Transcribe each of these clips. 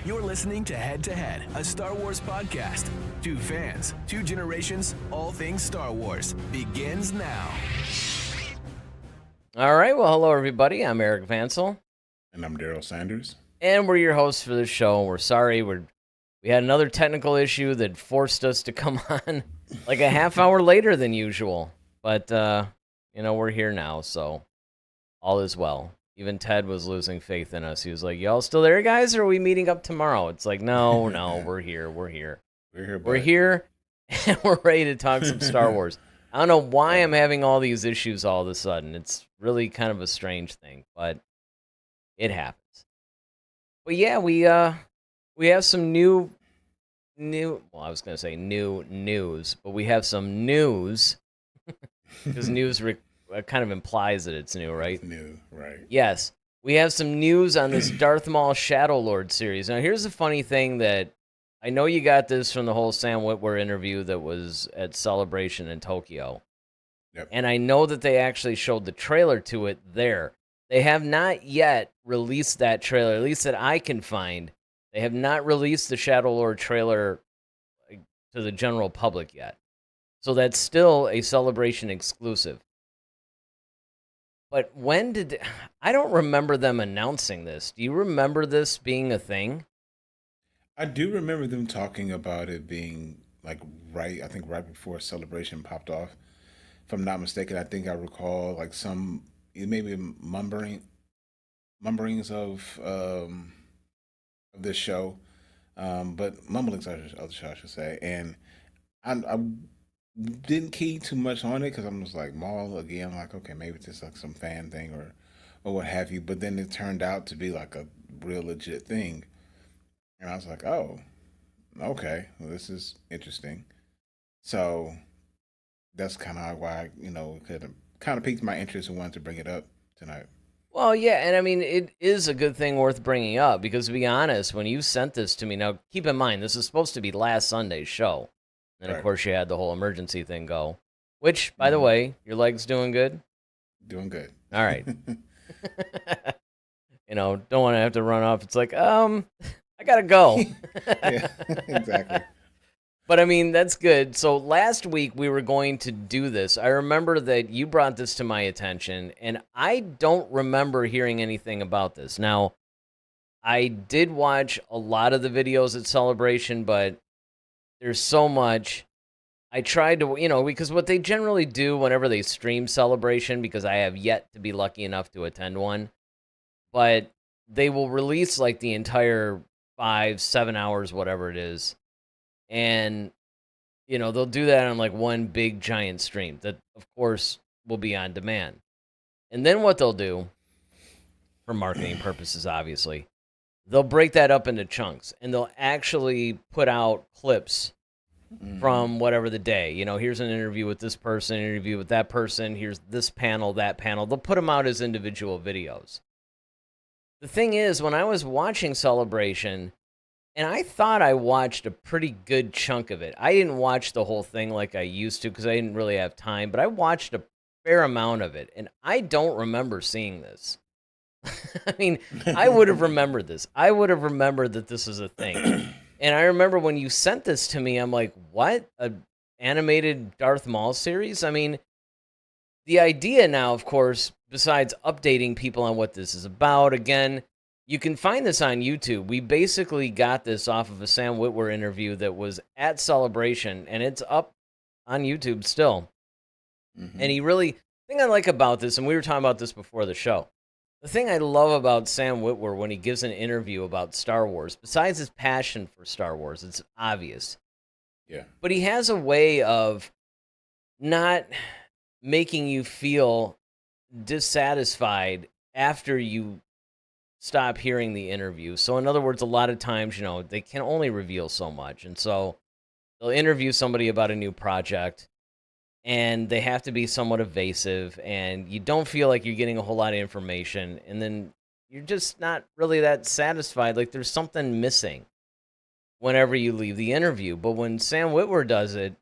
You're listening to Head to Head, a Star Wars podcast. Two fans, two generations, all things Star Wars begins now. All right, well, hello, everybody. I'm Eric Vansel. And I'm Daryl Sanders. And we're your hosts for this show. We're sorry. We had another technical issue that forced us to come on like a half hour later than usual. But, we're here now, so all is well. Even Ted was losing faith in us. He was like, y'all still there, guys, or are we meeting up tomorrow? It's like, no, we're here. We're here, and we're ready to talk some Star Wars. I don't know why I'm having all these issues all of a sudden. It's really kind of a strange thing, but it happens. But yeah, we have some new well, I was going to say new news, but we have some news because news kind of implies that it's new, right? It's new, right. Yes. We have some news on this Darth Maul Shadowlord series. Now, here's the funny thing that I know you got this from the whole Sam Witwer interview that was at Celebration in Tokyo. Yep. And I know that they actually showed the trailer to it there. They have not yet released that trailer, at least that I can find. They have not released the Shadowlord trailer to the general public yet. So that's still a Celebration exclusive. But I don't remember them announcing this. Do you remember this being a thing? I do remember them talking about it being like right before Celebration popped off. If I'm not mistaken, I think I recall like some maybe mumblings of this show, but mumblings of the show, I should say. And I didn't key too much on it because I'm just like Maul again. Like, okay, maybe it's just like some fan thing or what have you. But then it turned out to be like a real legit thing, and I was like, oh, okay, well, this is interesting. So that's kind of why it kind of piqued my interest and wanted to bring it up tonight. Well, yeah, and I mean, it is a good thing worth bringing up because, to be honest, when you sent this to me, now keep in mind, this is supposed to be last Sunday's show. And, of course, you had the whole emergency thing go, which, by the way, your leg's doing good? Doing good. All right. Don't want to have to run off. It's like, I got to go. Yeah, exactly. But, I mean, that's good. So last week we were going to do this. I remember that you brought this to my attention, and I don't remember hearing anything about this. Now, I did watch a lot of the videos at Celebration, but there's so much. I tried to, because what they generally do whenever they stream Celebration, because I have yet to be lucky enough to attend one, but they will release like the entire 5-7 hours, whatever it is. And, they'll do that on like one big giant stream that, of course, will be on demand. And then what they'll do, for marketing purposes, obviously, they'll break that up into chunks and they'll actually put out clips from whatever the day. Here's an interview with this person, interview with that person, here's this panel, that panel. They'll put them out as individual videos. The thing is, when I was watching Celebration, and I thought I watched a pretty good chunk of it. I didn't watch the whole thing like I used to because I didn't really have time, but I watched a fair amount of it, and I don't remember seeing this. I mean, I would have remembered this. I would have remembered that this is a thing. And I remember when you sent this to me, I'm like, what? An animated Darth Maul series? I mean, the idea now, of course, besides updating people on what this is about, again, you can find this on YouTube. We basically got this off of a Sam Witwer interview that was at Celebration, and it's up on YouTube still. Mm-hmm. And the thing I like about this, and we were talking about this before the show, the thing I love about Sam Witwer when he gives an interview about Star Wars, besides his passion for Star Wars, it's obvious. Yeah. But he has a way of not making you feel dissatisfied after you stop hearing the interview. So in other words, a lot of times, they can only reveal so much. And so they'll interview somebody about a new project and they have to be somewhat evasive and you don't feel like you're getting a whole lot of information. And then you're just not really that satisfied. Like there's something missing whenever you leave the interview. But when Sam Witwer does it,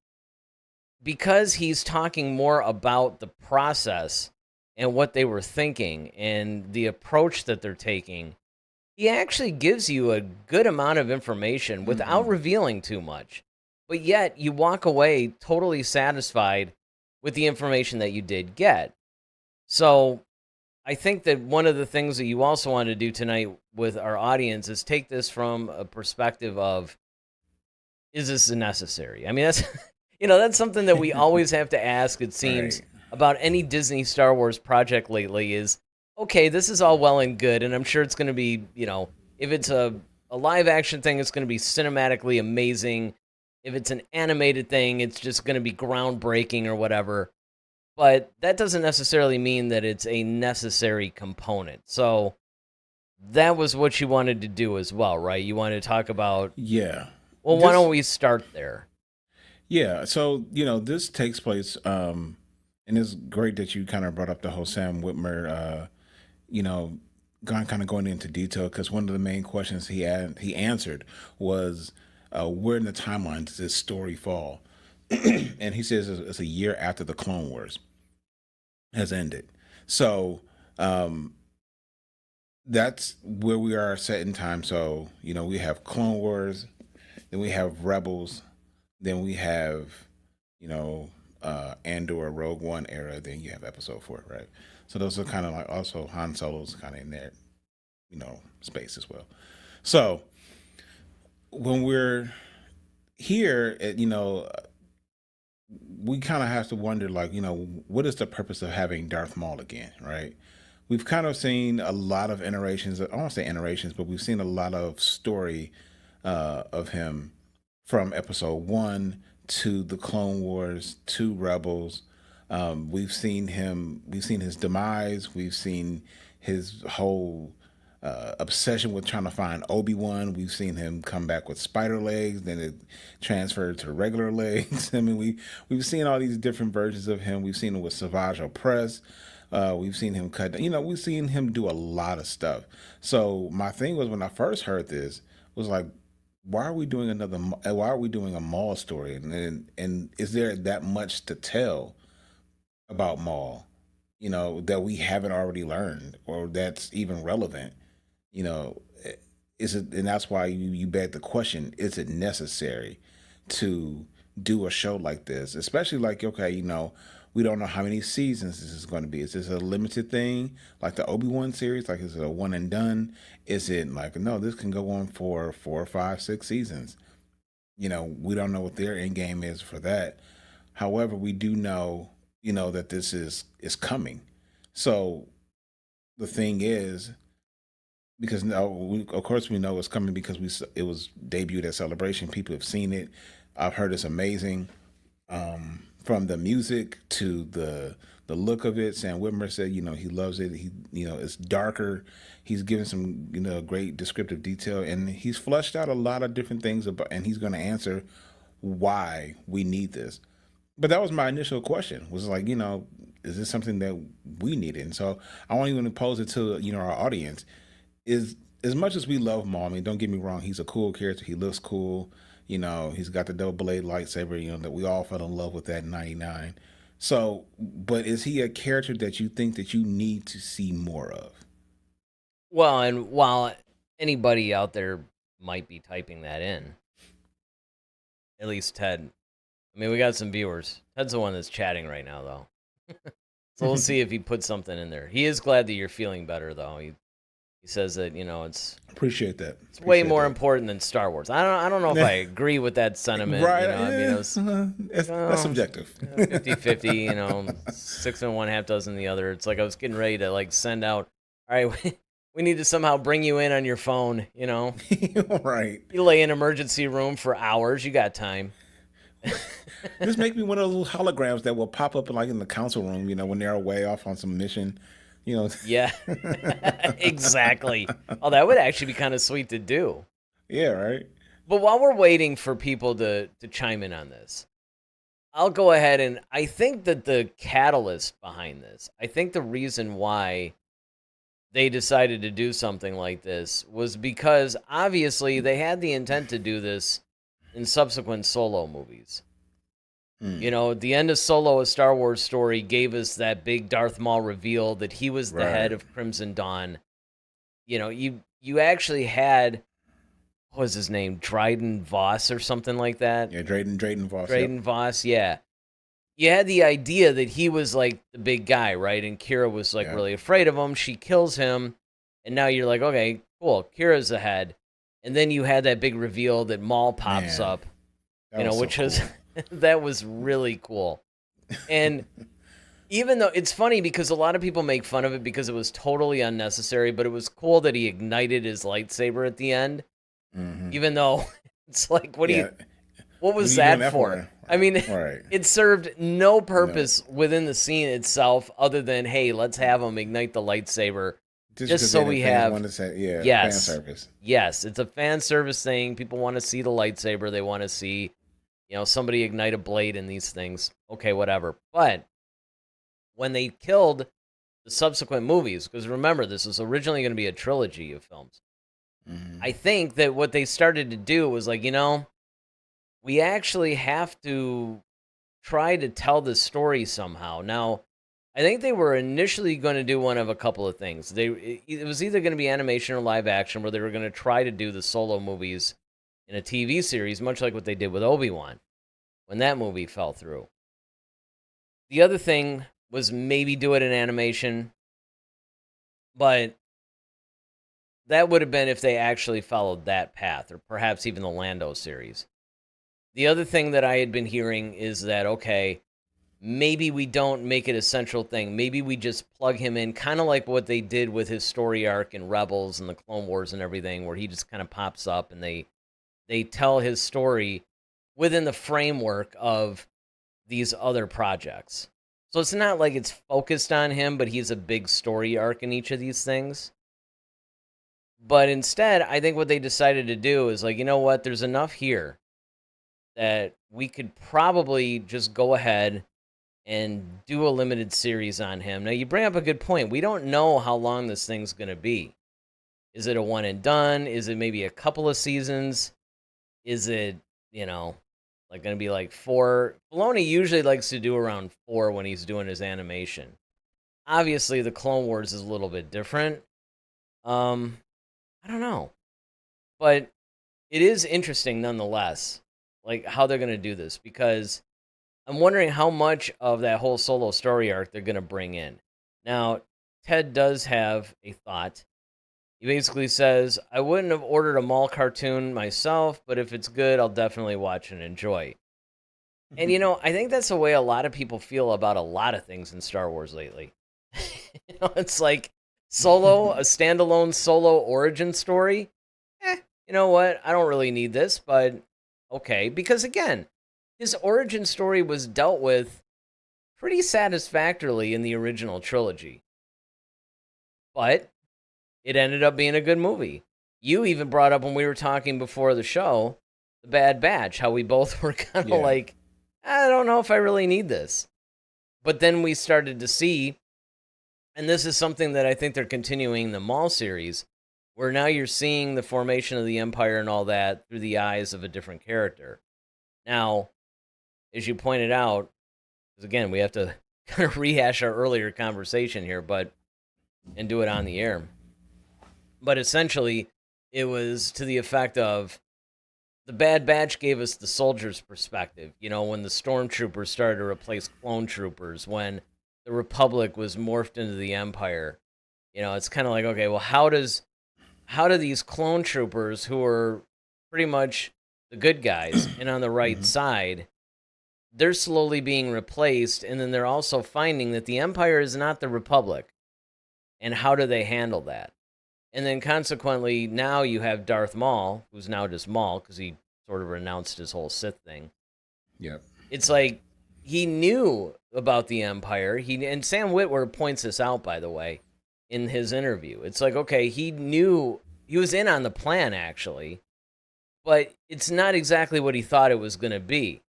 because he's talking more about the process and what they were thinking and the approach that they're taking, he actually gives you a good amount of information without revealing too much. But yet you walk away totally satisfied with the information that you did get. So I think that one of the things that you also want to do tonight with our audience is take this from a perspective of, is this necessary? I mean, that's that's something that we always have to ask, it seems, Right. about any Disney Star Wars project lately is, okay, this is all well and good, and I'm sure it's going to be, if it's a live action thing, it's going to be cinematically amazing. If it's an animated thing, it's just going to be groundbreaking or whatever. But that doesn't necessarily mean that it's a necessary component. So that was what you wanted to do as well, right? You wanted to talk about, Yeah. well, why don't we start there? Yeah. So, this takes place, and it's great that you kind of brought up the whole Sam Witwer, you know, kind of going into detail, because one of the main questions he answered was, where in the timeline does this story fall? And he says it's a year after the Clone Wars has ended. So, that's where we are set in time. So, we have Clone Wars, then we have Rebels, then we have, Andor, Rogue One era, then you have Episode 4, right? So those are kind of like, also Han Solo's kind of in that, space as well. So when we're here, we kind of have to wonder, like, what is the purpose of having Darth Maul again, right? We've kind of seen a lot of iterations. I don't want to say iterations, but we've seen a lot of story of him from Episode 1 to the Clone Wars to Rebels. We've seen his demise. We've seen his whole obsession with trying to find Obi-Wan. We've seen him come back with spider legs, then it transferred to regular legs. I mean, we've seen all these different versions of him. We've seen him with Savage Opress. We've seen him cut. We've seen him do a lot of stuff. So my thing was, when I first heard this, was like, why are we doing Why are we doing a Maul story? And is there that much to tell about Maul, that we haven't already learned, or that's even relevant? You know, is it? And that's why you beg the question: is it necessary to do a show like this? Especially like, okay, we don't know how many seasons this is going to be. Is this a limited thing, like the Obi-Wan series? Like, is it a one and done? Is it like, no, this can go on for 4, 5, 6 seasons? We don't know what their end game is for that. However, we do know, that this is coming. So the thing is, because now, of course, we know it's coming because it was debuted at Celebration. People have seen it. I've heard it's amazing. From the music to the look of it. Sam Witwer said, he loves it. He, it's darker. He's given some, great descriptive detail, and he's fleshed out a lot of different things about, and he's going to answer why we need this. But that was my initial question, was like, is this something that we needed? And so I want to pose it to, our audience. Is, as much as we love Maul, I mean, don't get me wrong, he's a cool character. He looks cool. He's got the double blade lightsaber, that we all fell in love with that in 99. So, but is he a character that you think that you need to see more of? Well, and while anybody out there might be typing that in, at least Ted. I mean, we got some viewers. Ted's the one that's chatting right now, though. So we'll see if he puts something in there. He is glad that you're feeling better, though. He says that, it's appreciate that. It's way more important than Star Wars. I don't know if I agree with that sentiment. Right. I mean, that's subjective. 50-50, 6 and 1/2 dozen the other. It's like I was getting ready to like send out, all right, we need to somehow bring you in on your phone, Right. You lay in emergency room for hours. You got time. Just make me one of those holograms that will pop up like in the council room, when they're away off on some mission. Yeah, exactly. Oh, that would actually be kind of sweet to do. Yeah, right. But while we're waiting for people to chime in on this, I'll go ahead, and I think that the catalyst behind this, I think the reason why they decided to do something like this was because obviously they had the intent to do this in subsequent Solo movies. The end of Solo, A Star Wars Story, gave us that big Darth Maul reveal that he was the head of Crimson Dawn. You you actually had, what was his name, Dryden Voss or something like that. Yeah, Drayden Voss. Drayden Voss, yeah. You had the idea that he was like the big guy, right? And Kira was like really afraid of him. She kills him, and now you're like, okay, cool, Kira's ahead. And then you had that big reveal that Maul pops up, which was that was really cool. And even though it's funny because a lot of people make fun of it because it was totally unnecessary, but it was cool that he ignited his lightsaber at the end. Mm-hmm. Even though it's like, what was that for? I mean, it served no purpose within the scene itself other than, hey, let's have him ignite the lightsaber. Just so we have, fan service. Yes, it's a fan service thing. People want to see the lightsaber. They want to see, somebody ignite a blade in these things. Okay, whatever. But when they killed the subsequent movies, because remember, this was originally going to be a trilogy of films. Mm-hmm. I think that what they started to do was like, we actually have to try to tell the story somehow. Now, I think they were initially going to do one of a couple of things. It was either going to be animation or live action, where they were going to try to do the Solo movies in a TV series, much like what they did with Obi-Wan when that movie fell through. The other thing was maybe do it in animation, but that would have been if they actually followed that path, or perhaps even the Lando series. The other thing that I had been hearing is that, okay, maybe we don't make it a central thing. Maybe we just plug him in, kind of like what they did with his story arc in Rebels and the Clone Wars and everything, where he just kind of pops up and they tell his story within the framework of these other projects. So it's not like it's focused on him, but he's a big story arc in each of these things. But instead, I think what they decided to do is like, you know what, there's enough here that we could probably just go ahead and do a limited series on him. Now, you bring up a good point. We don't know how long this thing's going to be. Is it a one and done? Is it maybe a couple of seasons? Is it, like going to be like 4? Filoni usually likes to do around 4 when he's doing his animation. Obviously, the Clone Wars is a little bit different. I don't know. But it is interesting nonetheless, like how they're going to do this, because I'm wondering how much of that whole Solo story arc they're going to bring in. Now, Ted does have a thought. He basically says, I wouldn't have ordered a Maul cartoon myself, but if it's good, I'll definitely watch and enjoy. And, I think that's the way a lot of people feel about a lot of things in Star Wars lately. It's like Solo, a standalone Solo origin story. You know what? I don't really need this, but okay. Because, again, his origin story was dealt with pretty satisfactorily in the original trilogy. But it ended up being a good movie. You even brought up when we were talking before the show, The Bad Batch, how we both were kind of like, I don't know if I really need this. But then we started to see, and this is something that I think they're continuing the Maul series, where now you're seeing the formation of the Empire and all that through the eyes of a different character. Now, as you pointed out, because again, we have to kind of rehash our earlier conversation here, and do it on the air. But essentially, it was to the effect of the Bad Batch gave us the soldier's perspective. When the stormtroopers started to replace clone troopers, when the Republic was morphed into the Empire. It's kind of like, okay, well, how do these clone troopers, who are pretty much the good guys and on the right side, they're slowly being replaced, and then they're also finding that the Empire is not the Republic. And how do they handle that? And then consequently, now you have Darth Maul, who's now just Maul, because he sort of renounced his whole Sith thing. Yep. It's like, he knew about the Empire. And Sam Witwer points this out, by the way, in his interview. It's like, okay, he knew, he was in on the plan, actually, but it's not exactly what he thought it was going to be.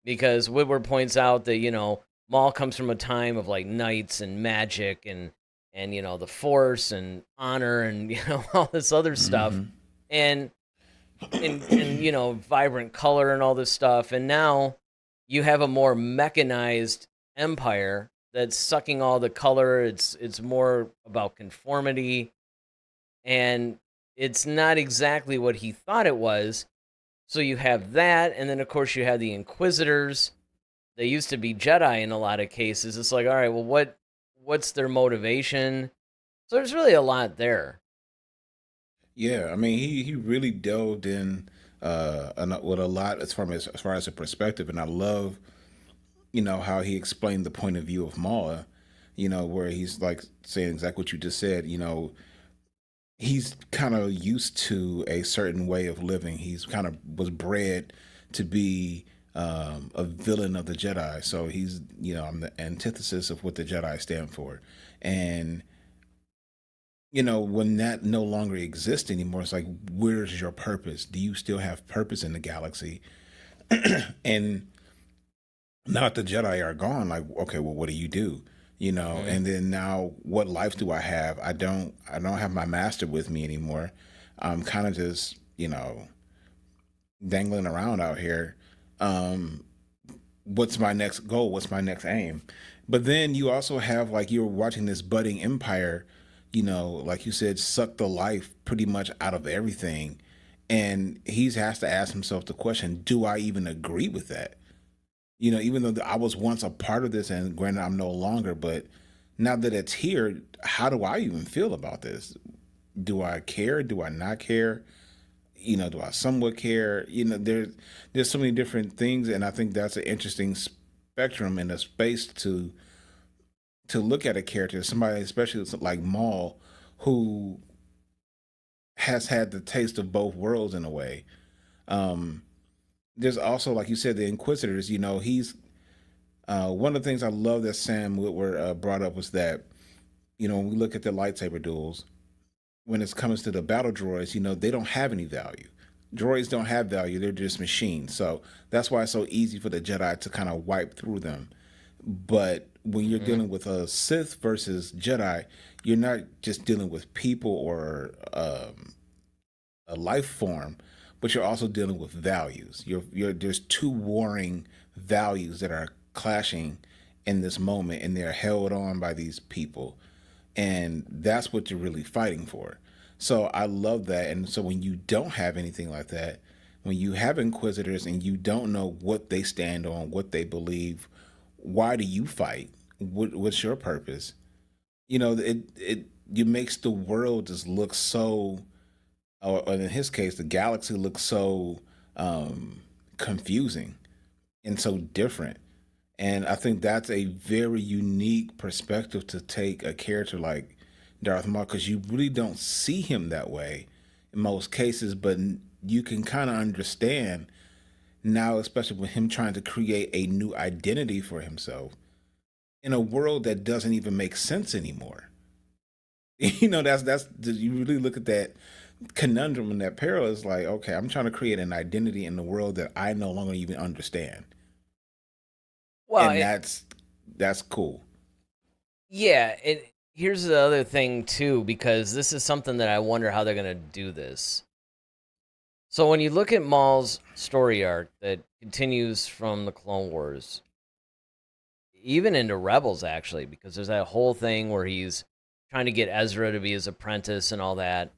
Because Witwer points out that, Maul comes from a time of, like, knights and magic and the Force and honor and all this other stuff, and vibrant color and all this stuff, and now you have a more mechanized Empire that's sucking all the color. It's more about conformity, and it's not exactly what he thought it was. So you have that, and then of course you have the Inquisitors. They used to be Jedi in a lot of cases. It's like, all right, well, what's their motivation? So there's really a lot there. Yeah, I mean, he really delved in with a lot as far as a perspective, and I love how he explained the point of view of Maul. Where he's like saying exactly what you just said. He's kind of used to a certain way of living. He's kind of was bred to be a villain of the Jedi. So he's, I'm the antithesis of what the Jedi stand for. And, when that no longer exists anymore, it's like, where's your purpose? Do you still have purpose in the galaxy? And now that the Jedi are gone, like, okay, well, what do you do? And then now what life do I have? I don't have my master with me anymore. I'm kind of just, dangling around out here. What's my next goal? What's my next aim? But then you also have, like, you're watching this budding empire, like you said, suck the life pretty much out of everything. And he has to ask himself the question, do I even agree with that? Even though I was once a part of this, and granted I'm no longer, but now that it's here, how do I even feel about this? Do I care? Do I not care? Do I somewhat care? There's so many different things, and I think that's an interesting spectrum and a space to look at a character, somebody especially like Maul, who has had the taste of both worlds in a way. There's also, like you said, the Inquisitors. He's one of the things I love that Sam Witwer brought up was that, when we look at the lightsaber duels, when it comes to the battle droids, they don't have any value. Droids don't have value; they're just machines. So that's why it's so easy for the Jedi to kind of wipe through them. But when you're dealing with a Sith versus Jedi, you're not just dealing with people or a life form, but you're also dealing with values. There's two warring values that are clashing in this moment, and they're held on by these people, and that's what you're really fighting for. So I love that. And so when you don't have anything like that, when you have Inquisitors and you don't know what they stand on, what they believe, why do you fight? What's your purpose? It makes the world just look so, or in his case, the galaxy looks so confusing and so different. And I think that's a very unique perspective to take a character like Darth Maul, because you really don't see him that way in most cases, but you can kind of understand now, especially with him trying to create a new identity for himself in a world that doesn't even make sense anymore. That's you really look at that conundrum and that parallel is like, okay, I'm trying to create an identity in the world that I no longer even understand. Well, And that's cool. yeah. Here's the other thing too, because this is something that I wonder how they're gonna do this. So when you look at Maul's story arc that continues from the Clone Wars, even into Rebels, actually, because there's that whole thing where he's trying to get Ezra to be his apprentice and all that.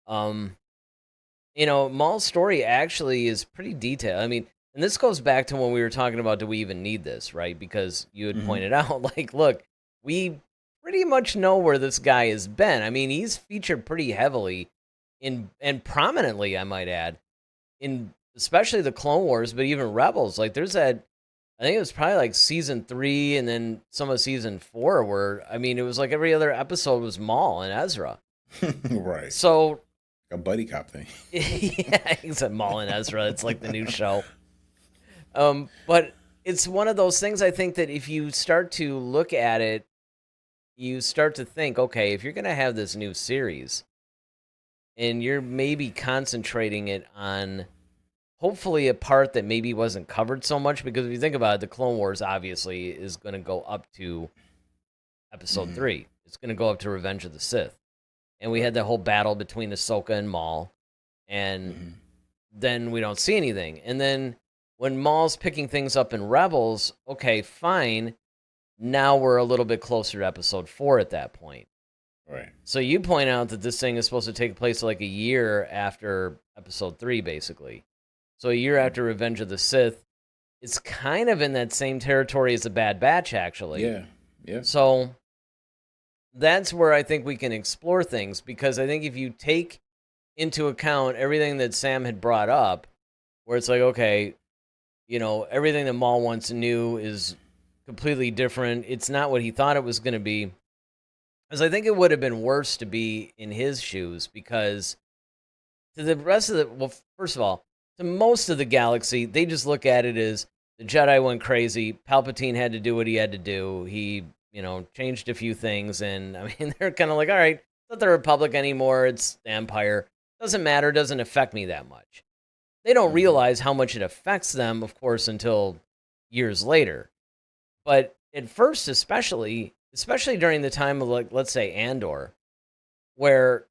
Maul's story actually is pretty detailed. I mean, and this goes back to when we were talking about, do we even need this, right? Because you had pointed out, like, look, we pretty much know where this guy has been. I mean, he's featured pretty heavily and prominently, I might add, in especially the Clone Wars, but even Rebels. Like, there's that, I think it was probably like season 3 and then some of season 4 where, I mean, it was like every other episode was Maul and Ezra. Right. So a buddy cop thing. Yeah, except Maul and Ezra. It's like the new show. But it's one of those things, I think, that if you start to look at it, you start to think, okay, if you're going to have this new series and you're maybe concentrating it on hopefully a part that maybe wasn't covered so much, because if you think about it, the Clone Wars obviously is going to go up to episode 3. It's going to go up to Revenge of the Sith. And we had that whole battle between Ahsoka and Maul, and then we don't see anything. And then when Maul's picking things up in Rebels, okay, fine. Now we're a little bit closer to episode 4 at that point. Right. So you point out that this thing is supposed to take place like a year after episode 3, basically. So a year after Revenge of the Sith. It's kind of in that same territory as the Bad Batch, actually. Yeah. Yeah. So that's where I think we can explore things, because I think if you take into account everything that Sam had brought up, where it's like, okay, everything that Maul once knew is completely different. It's not what he thought it was going to be. Because I think it would have been worse to be in his shoes, because to the rest of well, first of all, to most of the galaxy, they just look at it as the Jedi went crazy. Palpatine had to do what he had to do. He, changed a few things. And I mean, they're kind of like, all right, it's not the Republic anymore. It's the Empire. Doesn't matter. Doesn't affect me that much. They don't realize how much it affects them, of course, until years later. But at first, especially during the time of, like, let's say Andor, where,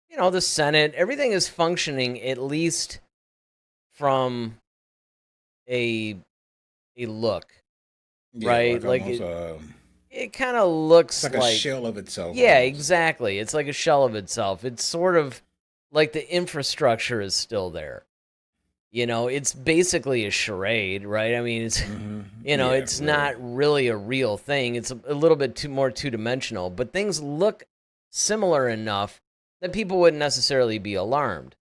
the Senate, everything is functioning at least from a look, Yeah, right? like Like almost it kind of looks it's like a shell of itself. Yeah, almost. exactly. It's like a shell of itself. It's sort of like the infrastructure is still there. It's basically a charade, right? I mean, it's Yeah, it's right. not really a real thing. It's a little bit more two-dimensional, but things look similar enough that people wouldn't necessarily be alarmed.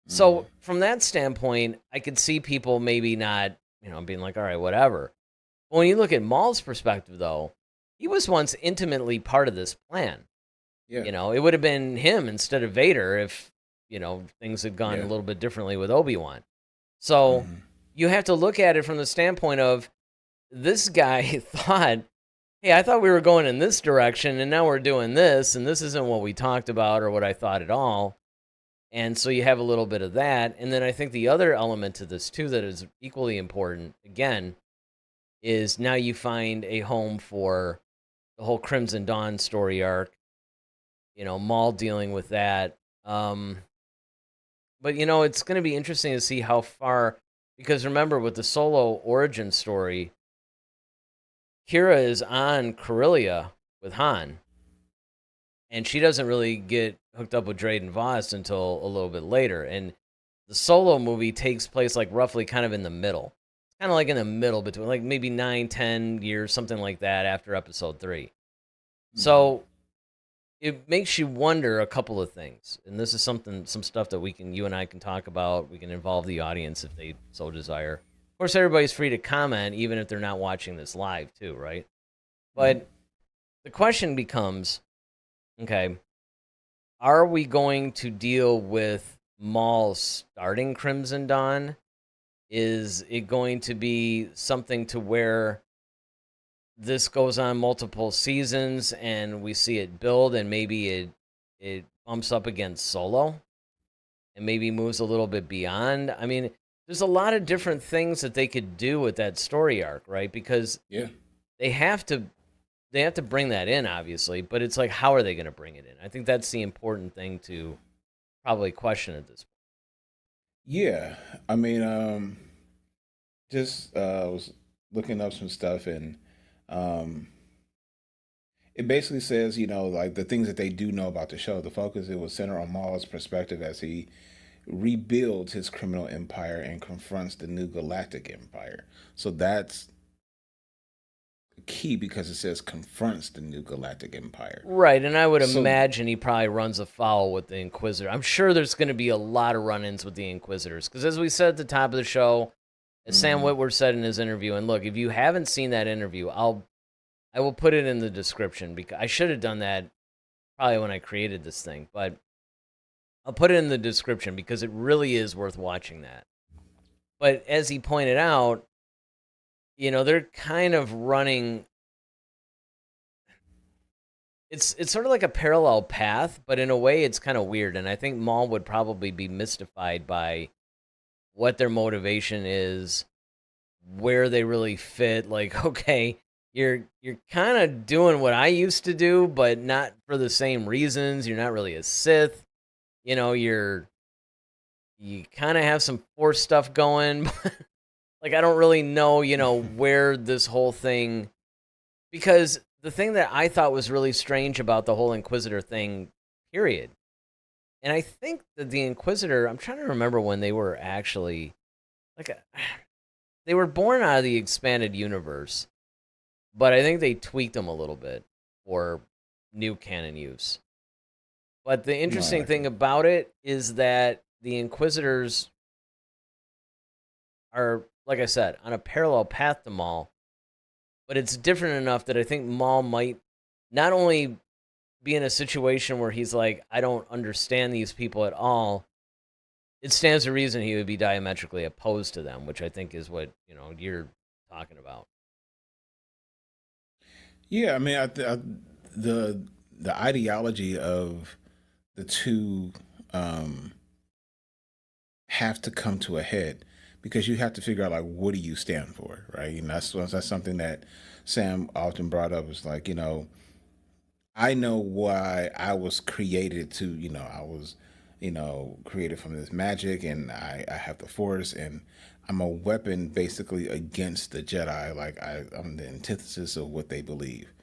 So from that standpoint, I could see people maybe not, being like, all right, whatever. But when you look at Maul's perspective, though, he was once intimately part of this plan. Yeah. It would have been him instead of Vader if, things had gone a Yeah. little bit differently with Obi-Wan. So you have to look at it from the standpoint of, this guy thought, hey, I thought we were going in this direction, and now we're doing this, and this isn't what we talked about or what I thought at all. And so you have a little bit of that. And then I think the other element to this, too, that is equally important, again, is now you find a home for the whole Crimson Dawn story arc. Maul dealing with that. But, it's going to be interesting to see how far, because remember, with the Solo origin story, Kira is on Corellia with Han, and she doesn't really get hooked up with Drayden Voss until a little bit later. And the Solo movie takes place like roughly kind of in the middle. It's kind of like in the middle between like maybe 9-10 years, something like that, after episode 3. So it makes you wonder a couple of things. And this is some stuff that you and I can talk about. We can involve the audience if they so desire. Of course, everybody's free to comment, even if they're not watching this live too, right? But the question becomes, okay, are we going to deal with Maul starting Crimson Dawn? Is it going to be something to where this goes on multiple seasons and we see it build, and maybe it bumps up against Solo and maybe moves a little bit beyond? I mean, there's a lot of different things that they could do with that story arc, right? Because they have to bring that in, obviously, but it's like, how are they going to bring it in? I think that's the important thing to probably question at this point. Yeah, I mean, just was looking up some stuff, and it basically says, like the things that they do know about the show. The focus, it was centered on Maul's perspective as he rebuilds his criminal empire and confronts the new galactic empire. So that's key, because it says confronts the new galactic empire. Right, and I would imagine he probably runs afoul with the Inquisitor. I'm sure there's going to be a lot of run-ins with the Inquisitors, because as we said at the top of the show, as Sam Witwer said in his interview, and look, if you haven't seen that interview, I will put it in the description, because I should have done that probably when I created this thing, but I'll put it in the description because it really is worth watching that. But as he pointed out, they're kind of running. It's sort of like a parallel path, but in a way it's kind of weird. And I think Maul would probably be mystified by what their motivation is, where they really fit. Like, okay, you're kind of doing what I used to do, but not for the same reasons. You're not really a Sith. You kind of have some Force stuff going. Like, I don't really know, where this whole thing, because the thing that I thought was really strange about the whole Inquisitor thing, period. And I think that the Inquisitor, I'm trying to remember when they were actually, like, they were born out of the expanded universe, but I think they tweaked them a little bit for new canon use. But the interesting thing about it is that the Inquisitors are, like I said, on a parallel path to Maul, but it's different enough that I think Maul might not only be in a situation where he's like, I don't understand these people at all, it stands to reason he would be diametrically opposed to them, which I think is what, you're talking about. Yeah, I mean, the ideology of the two have to come to a head because you have to figure out like what do you stand for, right? And that's something that Sam often brought up. Is like I know why I was created to I was created from this magic, and I have the Force, and I'm a weapon basically against the Jedi. Like I'm the antithesis of what they believe.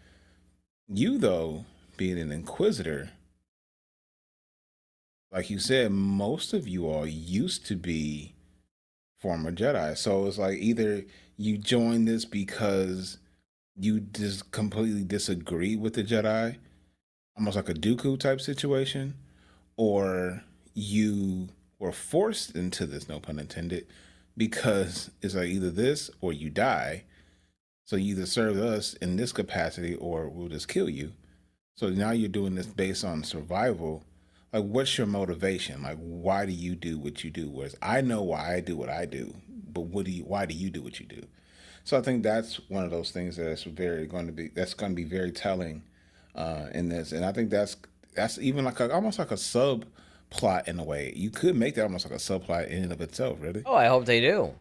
You though, being an Inquisitor, like you said, most of you all used to be former Jedi. So it's like either you join this because you just completely disagree with the Jedi, almost like a Dooku type situation, or you were forced into this, no pun intended, because it's like either this or you die. So you either serve us in this capacity or we'll just kill you. So now you're doing this based on survival. Like, what's your motivation? Like, why do you do what you do? Whereas I know why I do what I do, but why do you do what you do? So I think that's one of those things that's going to be very telling in this. And I think that's even like almost like a subplot in a way. You could make that almost like a subplot in and of itself, really. Oh, I hope they do.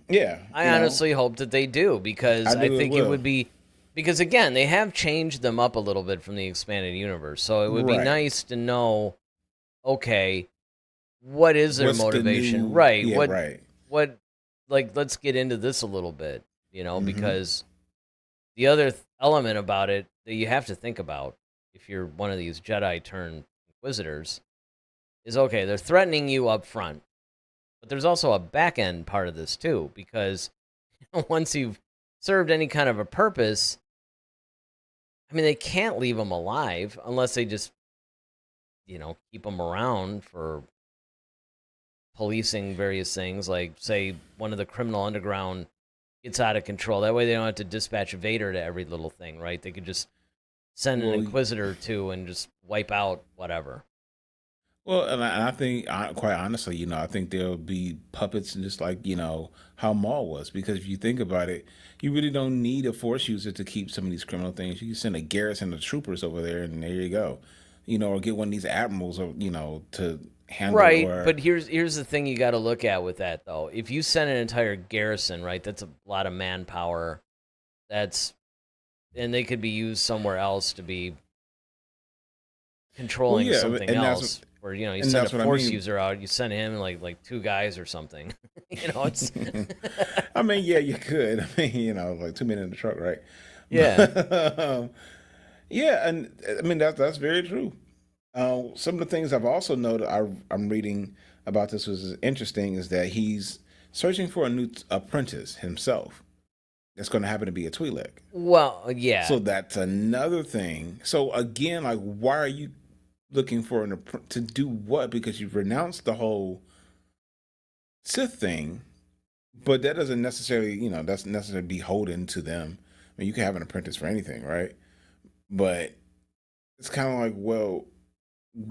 Yeah. I honestly hope that they do, because I think it would be, because again, they have changed them up a little bit from the expanded universe. So it would be nice to know, okay, what is their motivation? Right. Yeah, what, like, let's get into this a little bit, because the other element about it that you have to think about if you're one of these Jedi turned Inquisitors is, okay, they're threatening you up front, but there's also a back end part of this too, because once you've served any kind of a purpose, I mean, they can't leave them alive unless they just, keep them around for policing various things, like, say, one of the criminal underground gets out of control. That way they don't have to dispatch Vader to every little thing, right? They could just send an Inquisitor to and just wipe out whatever. Well, and I think, quite honestly, I think there'll be puppets, just like, how Maul was. Because if you think about it, you really don't need a Force user to keep some of these criminal things. You can send a garrison of troopers over there, and there you go. Or get one of these admirals, or, to handle it. Right, but here's the thing you got to look at with that, though. If you send an entire garrison, right, that's a lot of manpower. And they could be used somewhere else to be controlling something else. Or you send a Force user out, you send him like two guys or something. It's. I mean, yeah, you could. I mean, like 2 men in the truck, right? Yeah. Yeah, and I mean that's very true. Some of the things I've also noted, I'm reading about this was interesting, is that he's searching for a new apprentice himself. That's going to happen to be a Twi'lek. Well, yeah. So that's another thing. So again, like, why are you looking for to do what? Because you've renounced the whole Sith thing, but that doesn't necessarily, that's necessarily beholden to them. I mean, you can have an apprentice for anything, right? But it's kind of like, well,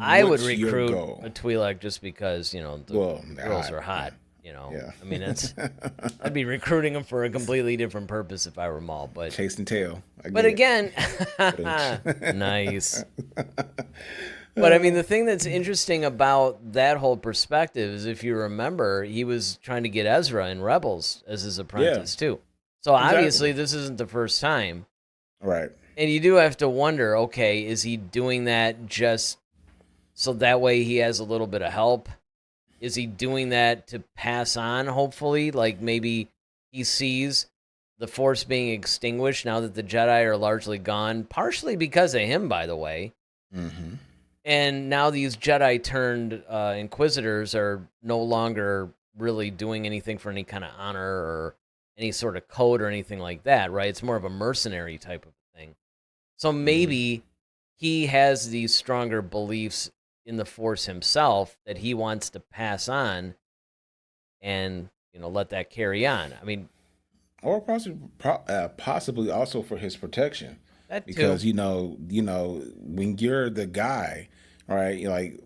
I would recruit a Twi'lek just because, the girls are hot. Yeah. I mean, I'd be recruiting them for a completely different purpose if I were Maul, but chasing tail. But again, nice. But I mean, the thing that's interesting about that whole perspective is, if you remember, he was trying to get Ezra in Rebels as his apprentice too. So obviously, this isn't the first time, right? And you do have to wonder, okay, is he doing that just so that way he has a little bit of help? Is he doing that to pass on, hopefully? Like, maybe he sees the Force being extinguished now that the Jedi are largely gone, partially because of him, by the way. Mm-hmm. And now these Jedi turned Inquisitors are no longer really doing anything for any kind of honor or any sort of code or anything like that, right? It's more of a mercenary type of thing. So maybe he has these stronger beliefs in the Force himself that he wants to pass on and, let that carry on. I mean, Or possibly also for his protection, that too. because when you're the guy, right? Like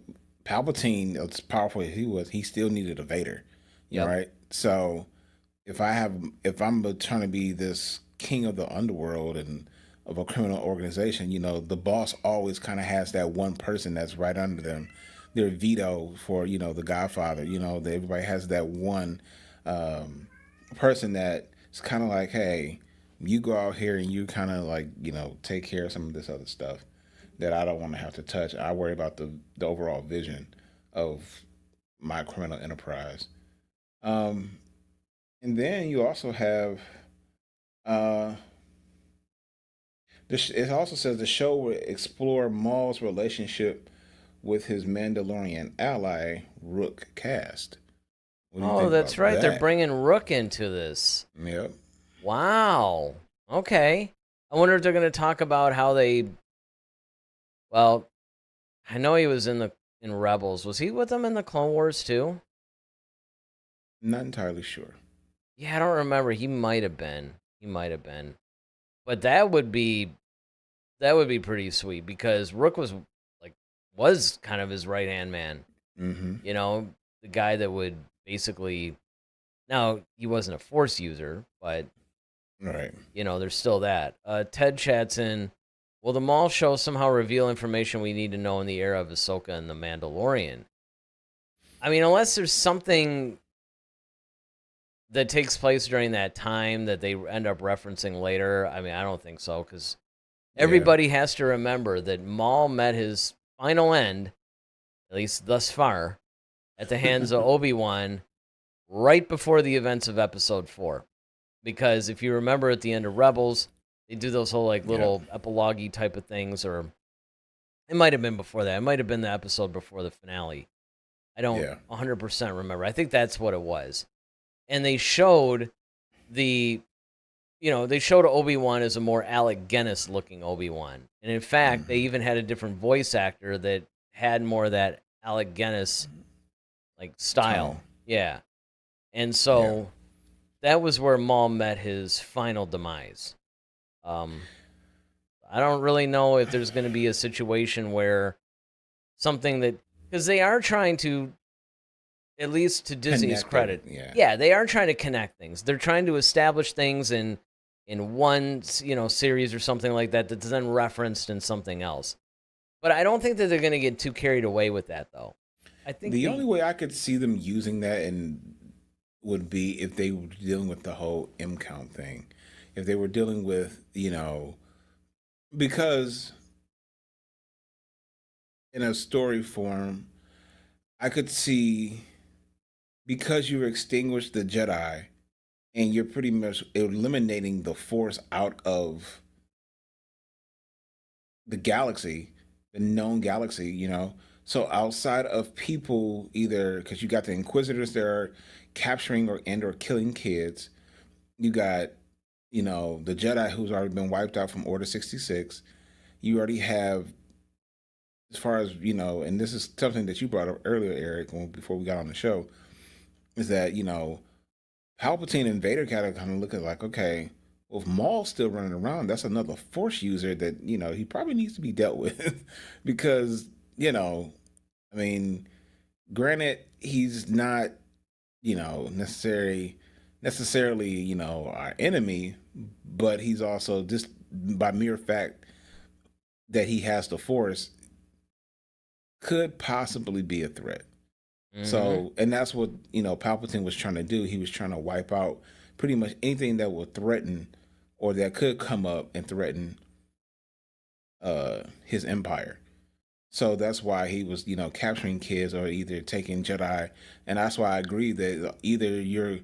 Palpatine, as powerful as he was, he still needed a Vader, Yep. right? So if I'm trying to be this king of the underworld and of a criminal organization, the boss always kind of has that one person that's right under them, their veto for the Godfather. Everybody has that one person that it's kind of like, hey, you go out here and you kind of like, take care of some of this other stuff that I don't want to have to touch. I worry about the overall vision of my criminal enterprise. Um, and then you also have, uh, it also says the show will explore Maul's relationship with his Mandalorian ally, Rook Cast. What do you Oh, think that's about right. They're that? bringing Rook into this. Yep. Wow. Okay. I wonder if they're going to talk about how they. Well, I know he was in Rebels. Was he with them in the Clone Wars too? Not entirely sure. Yeah, I don't remember. He might have been. But that would be pretty sweet because Rook was kind of his right hand man. Mm-hmm. The guy that would basically. Now he wasn't a Force user, but Right. there's still that. Ted chats in. Will the Maul show somehow reveal information we need to know in the era of Ahsoka and the Mandalorian? I mean, unless there's something that takes place during that time that they end up referencing later. I mean, I don't think so, because everybody has to remember that Maul met his final end, at least thus far, at the hands of Obi-Wan right before the events of Episode 4. Because if you remember at the end of Rebels, they do those whole little epilogue type of things, or it might have been before that. It might have been the episode before the finale. I don't 100% remember. I think that's what it was. And they showed they showed Obi-Wan as a more Alec Guinness looking Obi-Wan. And in fact, they even had a different voice actor that had more of that Alec Guinness style. Tone. Yeah. And so that was where Maul met his final demise. I don't really know if there's going to be a situation where something that, because they are trying to, at least to Disney's credit, they are trying to connect things. They're trying to establish things in one series or something like that that's then referenced in something else. But I don't think that they're going to get too carried away with that, though. I think the only way I could see them using that would be if they were dealing with the whole M count thing. If they were dealing with, because in a story form, I could see, because you extinguished the Jedi and you're pretty much eliminating the Force out of the galaxy, the known galaxy, So outside of people, either because you got the Inquisitors that are capturing or killing kids, you got the Jedi who's already been wiped out from Order 66. You already have, as far as and this is something that you brought up earlier, Eric, before we got on the show, is that Palpatine and Vader kind of look at like, okay, well, if Maul's still running around, that's another Force user that he probably needs to be dealt with because I mean, granted, he's not, necessarily, our enemy, but he's also, just by mere fact that he has the Force, could possibly be a threat. Mm-hmm. So, and that's what, Palpatine was trying to do. He was trying to wipe out pretty much anything that would threaten or that could come up and threaten his empire. So that's why he was, capturing kids or either taking Jedi. And that's why I agree that either you're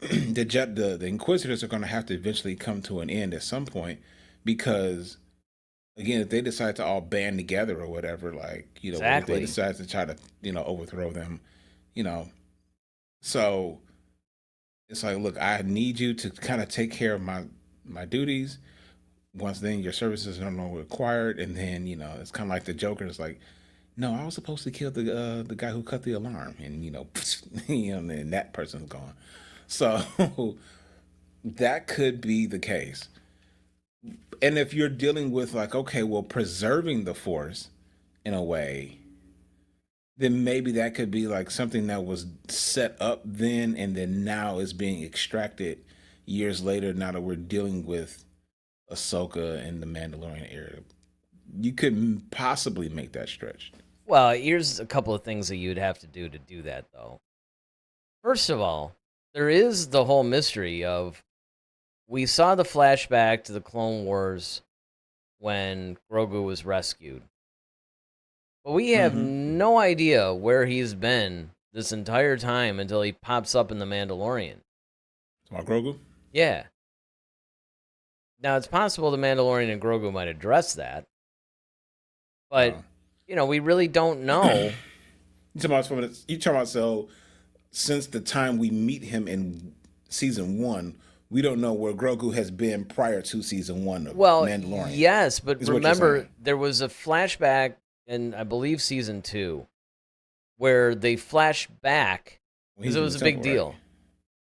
the Inquisitors are going to have to eventually come to an end at some point, because again, if they decide to all band together or whatever, like, what if they Exactly. decide to try to overthrow them, you know? So it's like, look, I need you to kind of take care of my duties. Once then, your services are no longer required, and then it's kind of like the Joker. It's like, no, I was supposed to kill the guy who cut the alarm, and and that person's gone. So that could be the case. And if you're dealing with like, okay, well, preserving the Force in a way, then maybe that could be like something that was set up then, and then now is being extracted years later. Now that we're dealing with Ahsoka and the Mandalorian era, you could possibly make that stretch. Well, here's a couple of things that you'd have to do that, though. First of all, there is the whole mystery of, we saw the flashback to the Clone Wars when Grogu was rescued, but we have Mm-hmm. no idea where he's been this entire time until he pops up in The Mandalorian. About Grogu? Yeah. Now, it's possible the Mandalorian and Grogu might address that, but, we really don't know. You talking about so since the time we meet him in season 1, we don't know where Grogu has been prior to season 1 of Mandalorian. Yes, but remember, there was a flashback in, I believe, season 2, where they flash back, because it was a big deal. Right?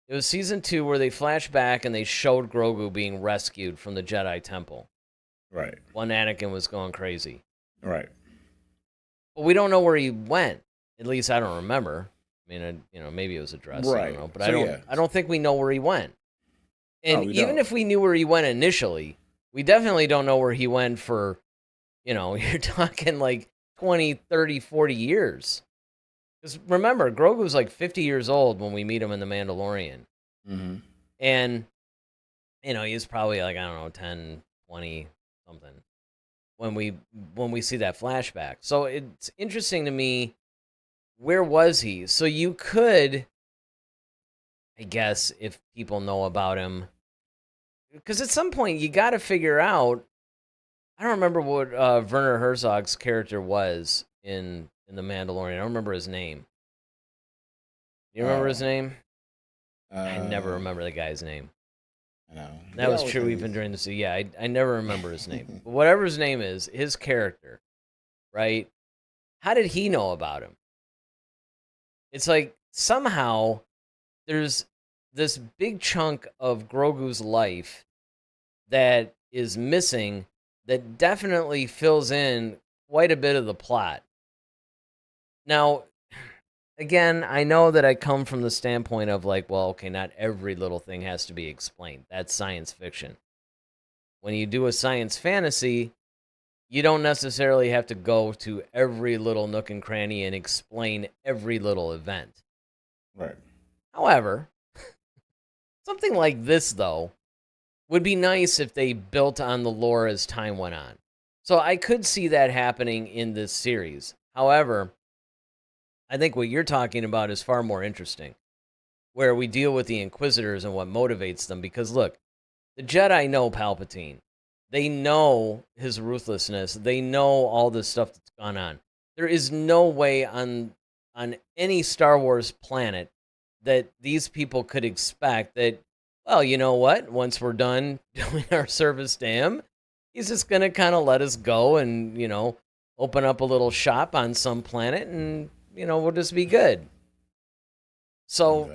It was season 2 where they flashed back and they showed Grogu being rescued from the Jedi Temple. Right. When Anakin was going crazy. Right. But we don't know where he went. At least I don't remember. I mean, maybe it was addressed. Right. I don't know, but so I don't think we know where he went. And even if we knew where he went initially, we definitely don't know where he went for, you're talking like 20, 30, 40 years. Because remember, Grogu's like 50 years old when we meet him in The Mandalorian. Mm-hmm. And, he's probably like, I don't know, 10, 20, something, when we see that flashback. So it's interesting to me, where was he? So you could, I guess, if people know about him, because at some point you got to figure out, I don't remember what Werner Herzog's character was in The Mandalorian. I don't remember his name. You remember his name? I never remember the guy's name. No. That was true even during the season. Yeah, I never remember his name. But whatever his name is, his character, right? How did he know about him? It's like somehow there's this big chunk of Grogu's life that is missing that definitely fills in quite a bit of the plot. Now, again, I know that I come from the standpoint of like, well, okay, not every little thing has to be explained. That's science fiction. When you do a science fantasy, you don't necessarily have to go to every little nook and cranny and explain every little event. Right. However, something like this, though, would be nice if they built on the lore as time went on. So I could see that happening in this series. However, I think what you're talking about is far more interesting, where we deal with the Inquisitors and what motivates them. Because look, the Jedi know Palpatine. They know his ruthlessness. They know all this stuff that's gone on. There is no way on any Star Wars planet that these people could expect that, well, you know what? Once we're done doing our service to him, he's just going to kind of let us go and, open up a little shop on some planet and, we'll just be good. So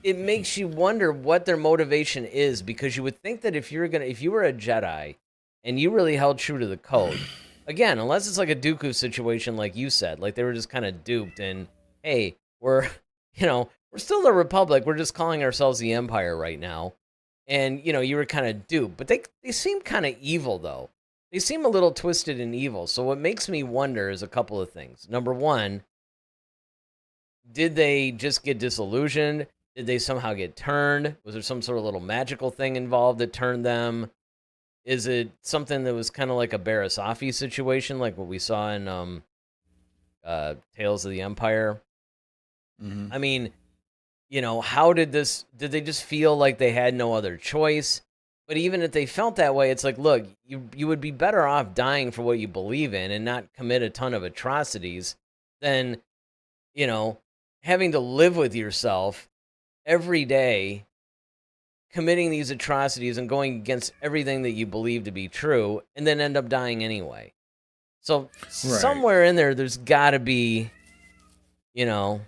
it makes you wonder what their motivation is, because you would think that if you were a Jedi and you really held true to the code, again, unless it's like a Dooku situation, like you said, like they were just kind of duped and, hey, we're still the Republic. We're just calling ourselves the Empire right now. And, you were kind of duped. But they seem kind of evil, though. They seem a little twisted and evil. So what makes me wonder is a couple of things. Number one, did they just get disillusioned? Did they somehow get turned? Was there some sort of little magical thing involved that turned them? Is it something that was kind of like a Barasafi situation, like what we saw in Tales of the Empire? Mm-hmm. I mean, how did they just feel like they had no other choice? But even if they felt that way, it's like, look, you would be better off dying for what you believe in and not commit a ton of atrocities than, you know, having to live with yourself every day, committing these atrocities and going against everything that you believe to be true, and then end up dying anyway. So Right. somewhere in there's got to be, you know,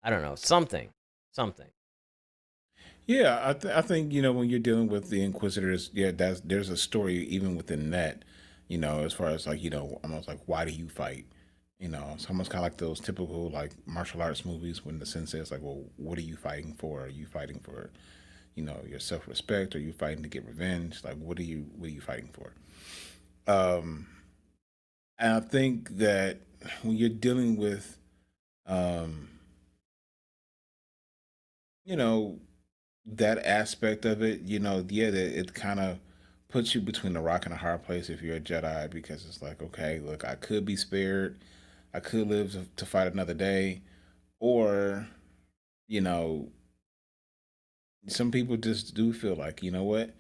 I don't know, something. Yeah, I think when you're dealing with the Inquisitors, yeah, there's a story even within that, as far as like almost like why do you fight? It's almost kind of like those typical like martial arts movies when the sensei is like, well, what are you fighting for? Are you fighting for, your self respect? Are you fighting to get revenge? Like, what are you fighting for? Um, and I think that when you're dealing with, um, you know, that aspect of it, yeah, that it kind of puts you between a rock and a hard place if you're a Jedi because it's like, okay, look, I could be spared, I could live to fight another day, or you know, some people just do feel like, you know what,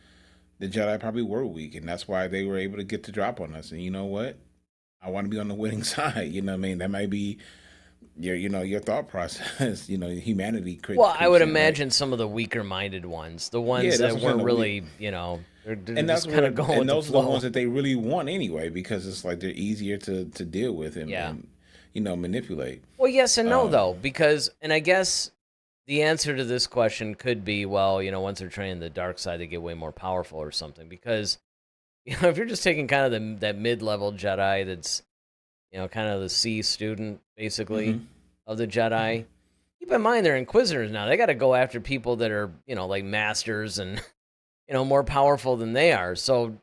the Jedi probably were weak, and that's why they were able to get the drop on us. And you know what, I want to be on the winning side. You know what I mean? That might be your thought process. Humanity Well, I creeps would in, right? imagine some of the weaker-minded ones, the Yeah, ones that's that what I'm saying. weren't The weak. really, they're And just that's kind where, of going with and the those are the ones flow. that they really want anyway, because it's like they're easier to deal with and, Yeah. manipulate. Well, yes and no, Um, though, because, and I guess the answer to this question could be, well, once they're trained the dark side, they get way more powerful or something. Because, if you're just taking kind of that mid-level Jedi that's, kind of the C student, basically, mhm. of the Jedi, keep in mind they're Inquisitors now. They got to go after people that are, like masters and, more powerful than they are. So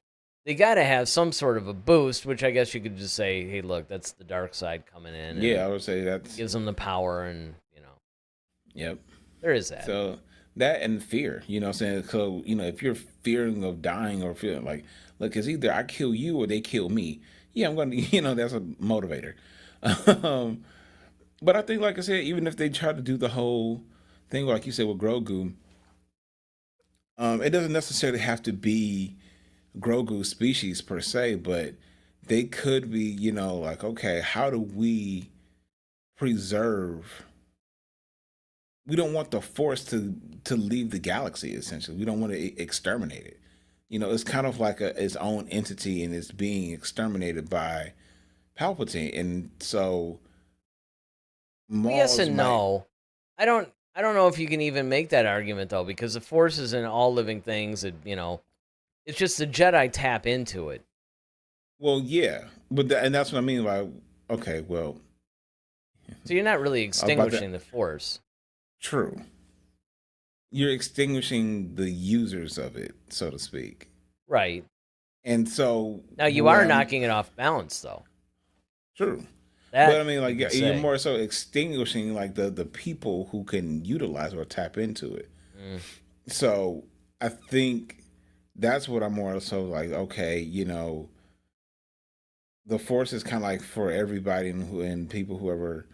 they got to have some sort of a boost, which I guess you could just say, hey, look, that's the dark side coming in and Yeah, I would say that's gives them the power, and yep. there is that. So that and fear, what I'm saying? So, if you're fearing of dying or feeling like, look, it's either I kill you or they kill me. Yeah, I'm going to, that's a motivator. um, but I think, like I said, even if they try to do the whole thing, like you said with Grogu, it doesn't necessarily have to be Grogu species per se, but they could be, like, okay, how do we preserve? We don't want the Force to leave the galaxy. Essentially, we don't want to exterminate it. It's kind of like its own entity, and it's being exterminated by Palpatine, and so Well, yes Maul's and might. no. I don't know if you can even make that argument though, because the Force is in all living things. It's just the Jedi tap into it. Well, yeah, but and that's what I mean. Like, okay, well, So you're not really I was about to. extinguishing the Force. True, you're extinguishing the users of it, so to speak. Right. And so, Now you what are I'm knocking it off balance though. true, but I That mean, you like, could you're say. more so extinguishing like the people who can utilize or tap into it. Mm. So I think that's what I'm more so like. Okay, the force is kind of like for everybody and people whoever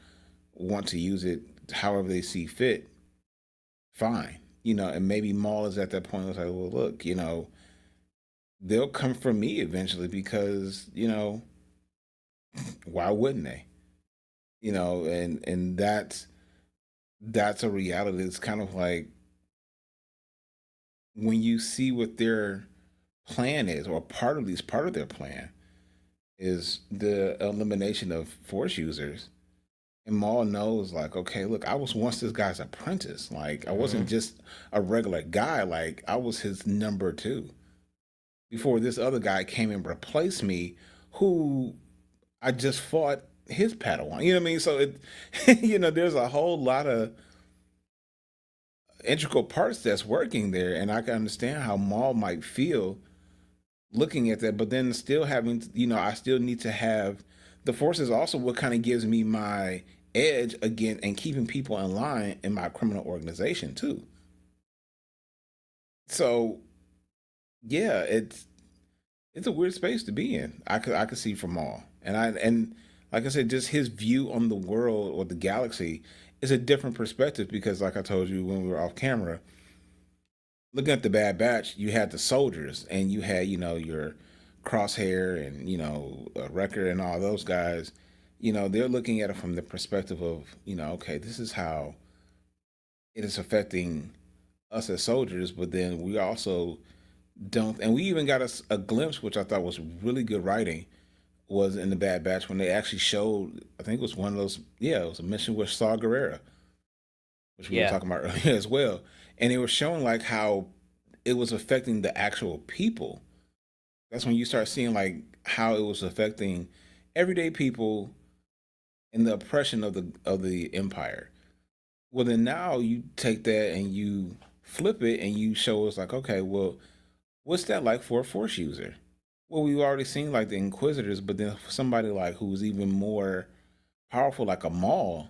want to use it, however they see fit. Fine, and maybe Maul is at that point. It's like, well, look, they'll come for me eventually because why wouldn't they? And that's a reality. It's kind of like when you see what their plan is, or part of their plan is the elimination of force users. And Maul knows, like, okay, look, I was once this guy's apprentice. Like, I wasn't Hmm. just a regular guy. Like, I was his number two before this other guy came and replaced me, who I just fought his Padawan. You know what I mean? So there's a whole lot of integral parts that's working there, and I can understand how Maul might feel looking at that. But then still having, I still need to have the Force is also what kind of gives me my edge again and keeping people in line in my criminal organization too. So yeah, it's a weird space to be in. I could see from all, and like I said, just his view on the world or the galaxy it's a different perspective because, like I told you when we were off camera, looking at the Bad Batch, you had the soldiers and you had, your Crosshair and, Wrecker and all those guys. They're looking at it from the perspective of, okay, this is how it is affecting us as soldiers, but then we also don't, and we even got a glimpse, which I thought was really good writing, was in the Bad Batch when they actually showed, I think it was one of those, yeah, it was a mission with Saw Gerrera, which we were Yeah. talking about earlier as well. And they were showing like how it was affecting the actual people. That's when you start seeing like how it was affecting everyday people and the oppression of the empire. Well, then now you take that and you flip it and you show us like, okay, well, what's that like for a force user? Well, we've already seen like the Inquisitors, but then for somebody like who's even more powerful, like a Maul,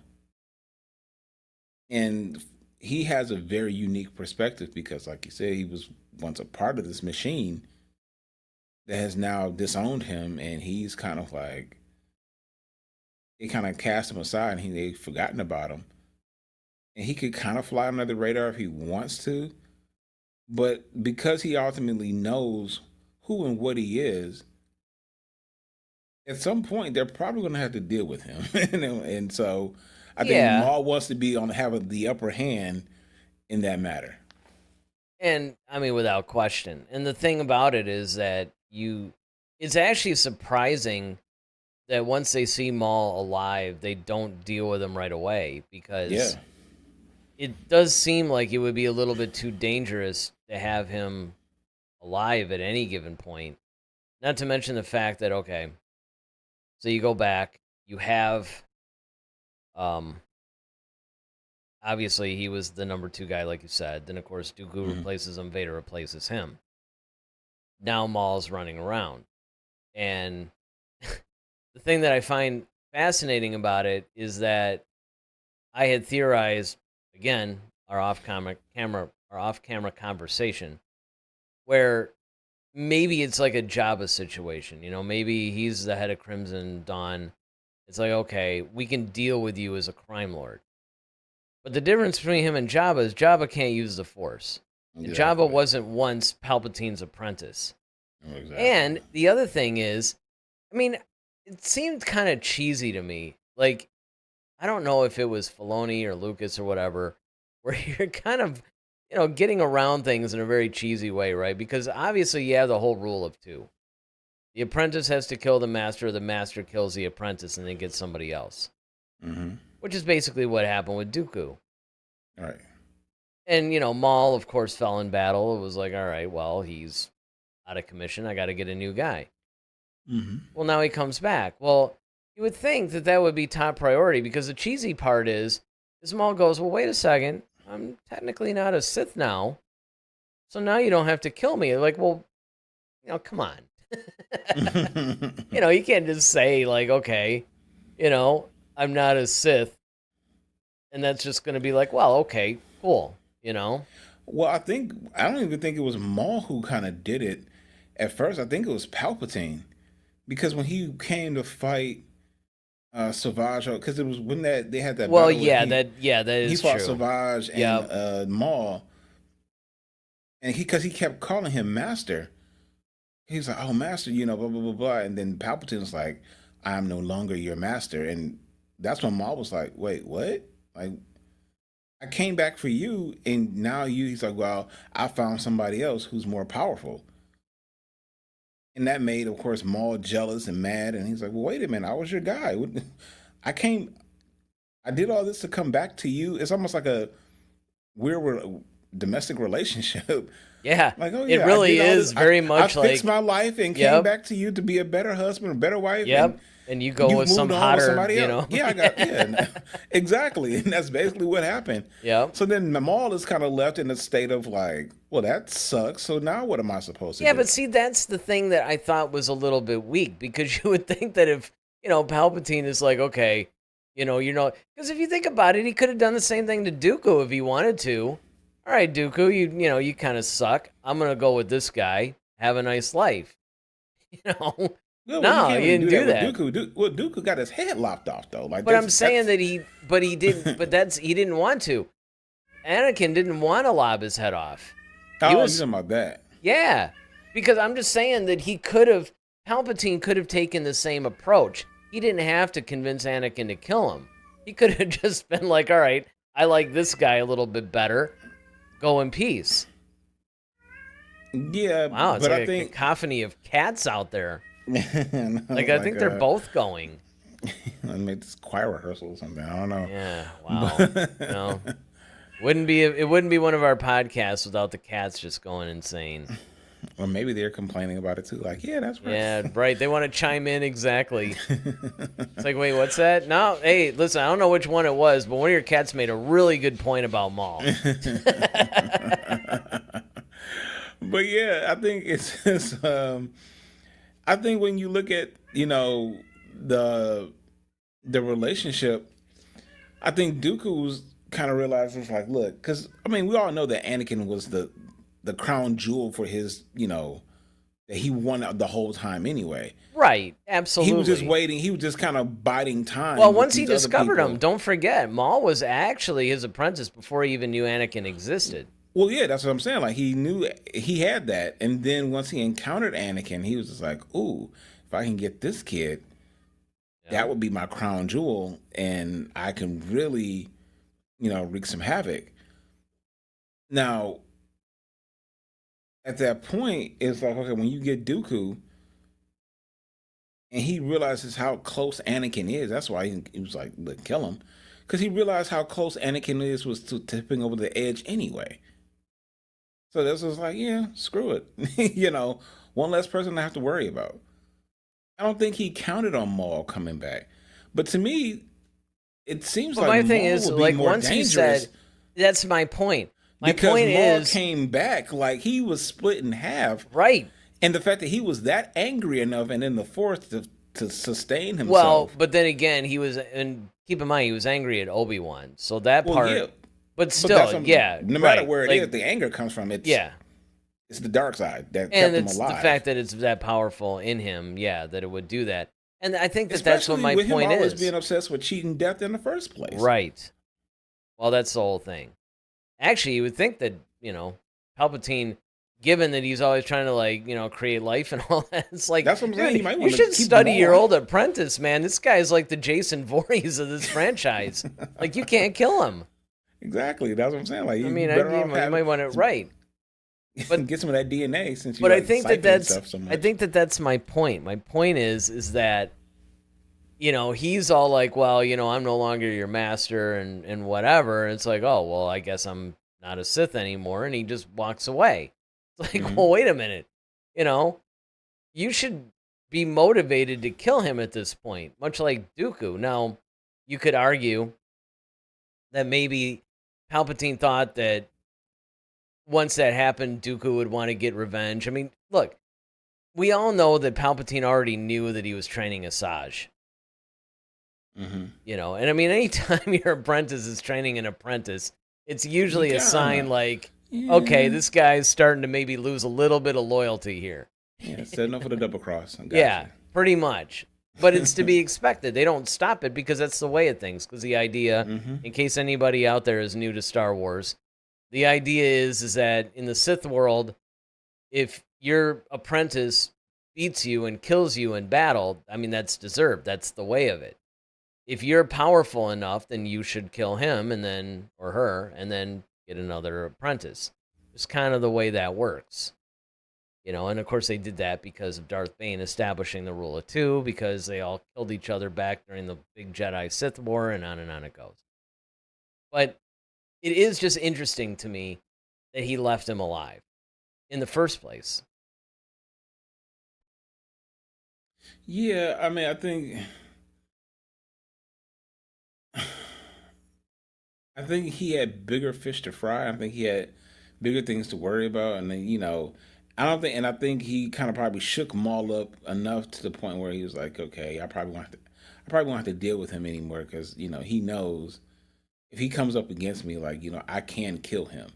and he has a very unique perspective because, like you said, he was once a part of this machine that has now disowned him, and he's kind of like they kind of cast him aside, and they've forgotten about him, and he could kind of fly under the radar if he wants to, but because he ultimately knows who and what he is, at some point they're probably going to have to deal with him, and so I think Yeah. Maul wants to be on having the upper hand in that matter. And I mean, without question. And the thing about it is that it's actually surprising that once they see Maul alive, they don't deal with him right away because Yeah. it does seem like it would be a little bit too dangerous to have him alive at any given point. Not to mention the fact that, okay, so you go back, you have, obviously he was the number 2 guy, like you said. Then, of course, Dooku replaces him, Vader replaces him. Now Maul's running around. And the thing that I find fascinating about it is that I had theorized, again, our off-camera conversation, where maybe it's like a Jabba situation. Maybe he's the head of Crimson Dawn. It's like, okay, we can deal with you as a crime lord. But the difference between him and Jabba is Jabba can't use the Force. And Jabba wasn't once Palpatine's apprentice. Exactly. And the other thing is, I mean, it seemed kind of cheesy to me. Like, I don't know if it was Filoni or Lucas or whatever, where you're kind of, getting around things in a very cheesy way, right? Because obviously you have the whole rule of 2. The apprentice has to kill the master kills the apprentice, and then gets somebody else. Which is basically what happened with Dooku. Right. And, Maul, of course, fell in battle. It was like, all right, well, he's out of commission. I got to get a new guy. Well, now he comes back. Well, you would think that would be top priority because the cheesy part is Maul goes, well, wait a second. I'm technically not a Sith now. So now you don't have to kill me. Like, well, come on. You can't just say, like, okay, I'm not a Sith. And that's just going to be like, well, okay, cool, Well, I don't even think it was Maul who kind of did it at first. I think it was Palpatine. Because when he came to fight Savage, because it was when they had that well, battle yeah, where that is he fought true. Savage and Maul, and because he kept calling him Master, he's like, "Oh, Master," blah blah blah blah, and then Palpatine's like, "I am no longer your master," and that's when Maul was like, "Wait, what? Like, I came back for you, and now he's like, well, I found somebody else who's more powerful." And that made, of course, Maul jealous and mad. And he's like, well, wait a minute. I was your guy. I did all this to come back to you. It's almost like a weird domestic relationship. Yeah. Like, oh, yeah. It really is very much like. I fixed my life and came back to you to be a better husband, a better wife. Yep. And you go with some hotter, somebody else. Yeah, exactly. And that's basically what happened. Yeah. So then Maul is kind of left in a state of like, well, that sucks. So now what am I supposed to do? Yeah, but see, that's the thing that I thought was a little bit weak because you would think that if, Palpatine is like, okay, because if you think about it, he could have done the same thing to Dooku if he wanted to. All right, Dooku, you kind of suck. I'm going to go with this guy. Have a nice life. Yeah, well, you No, can't he really didn't do do that with that. Dooku. Well, Dooku got his head lopped off though. Like But I'm saying that's that he didn't. But he didn't want to. Anakin didn't want to lob his head off. He oh, you was, talking about that? yeah, because I'm just saying that Palpatine could have taken the same approach. He didn't have to convince Anakin to kill him. He could have just been like, all right, I like this guy a little bit better. Go in peace. Yeah, Wow, it's but like I a think cacophony of cats out there. no, Like, I think they're both going. I made this choir rehearsal or something. I don't know. Yeah, wow. It wouldn't be one of our podcasts without the cats just going insane. Or maybe they're complaining about it too. Like, yeah, that's right. Yeah, right. They want to chime in exactly. It's like, wait, what's that? No, hey, listen, I don't know which one it was, but one of your cats made a really good point about Maul. But yeah, I think I think when you look at the relationship, I think Dooku's kind of realized it's like, look, because I mean, we all know that Anakin was the crown jewel for his, that he won the whole time anyway. Right, absolutely. He was just waiting. He was just kind of biding time. Well, with once he these other discovered people. him, don't forget, Maul was actually his apprentice before he even knew Anakin existed. Well, yeah, that's what I'm saying. Like, he knew he had that, and then once he encountered Anakin, he was just like, "Ooh, if I can get this kid, that would be my crown jewel, and I can really, wreak some havoc." Now, at that point, it's like, okay, when you get Dooku, and he realizes how close Anakin is, that's why he was like, "Look, kill him," because he realized how close Anakin was to tipping over the edge anyway. So this was like, yeah, screw it. One less person to have to worry about. I don't think he counted on Maul coming back. But to me, it seems like my thing Maul is, would be like, more once he dangerous said, that's my point. My because point Maul is, came back like he was split in half. right. And the fact that he was that angry enough and in the Force to sustain himself. Well, but then again, and keep in mind, he was angry at Obi-Wan. So that part, yeah. but still, yeah. No matter right. where it like, is, the anger comes from. It's the dark side that kept and him it's alive. the fact that it's that powerful in him, that it would do that. And I think that's Especially what my with point him always is. being obsessed with cheating death in the first place. Right. Well, that's the whole thing. Actually, you would think that, Palpatine, given that he's always trying to, create life and all that, it's like, that's what I'm saying. You should study your old apprentice, man. This guy's like the Jason Voorhees of this franchise. Like, you can't kill him. Exactly. That's what I'm saying. Like, I mean, you might want it right. But get some of that DNA since you. But I think that's so much. I think that's my point. My point is that he's all like, well, I'm no longer your master and whatever. And it's like, oh, well, I guess I'm not a Sith anymore, and he just walks away. It's like, well, wait a minute. You should be motivated to kill him at this point, much like Dooku. Now, you could argue that maybe Palpatine thought that once that happened, Dooku would want to get revenge. I mean, look, we all know that Palpatine already knew that he was training Asajj. Mm-hmm. And I mean, anytime your apprentice is training an apprentice, it's usually a sign like, okay, this guy's starting to maybe lose a little bit of loyalty here. Yeah, setting up for the double cross. Yeah, pretty much. But it's to be expected. They don't stop it because that's the way of things. Because the idea, in case anybody out there is new to Star Wars, the idea is that in the Sith world, if your apprentice beats you and kills you in battle, I mean, that's deserved. That's the way of it. If you're powerful enough, then you should kill him or her, and then get another apprentice. It's kind of the way that works. And of course they did that because of Darth Bane establishing the rule of two, because they all killed each other back during the big Jedi Sith war, and on it goes. But it is just interesting to me that he left him alive in the first place. Yeah, I mean, I think he had bigger fish to fry. I think he had bigger things to worry about, and then I think he kind of probably shook Maul up enough to the point where he was like, okay, I probably won't have to deal with him anymore because he knows if he comes up against me, like I can kill him.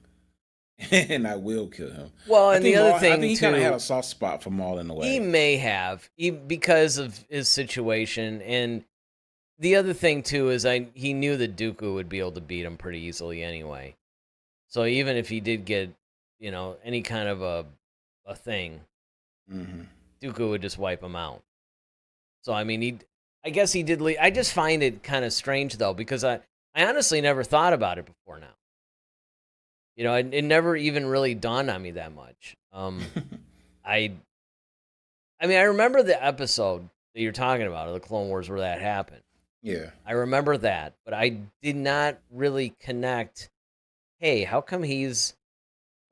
and I will kill him. Well, I and the think other Maul. I think thing he kind of had too, a soft spot for Maul in a he way. may have because of his situation, and the other thing too is he knew that Dooku would be able to beat him pretty easily anyway. So even if he did get, any kind of a thing, Hmm. Dooku would just wipe him out. So I mean, I guess he did leave. I just find it kind of strange though, because I honestly never thought about it before now. It never even really dawned on me that much. I I mean, I remember the episode that you're talking about, of the Clone Wars, where that happened. Yeah. I remember that, but I did not really connect. Hey, how come he's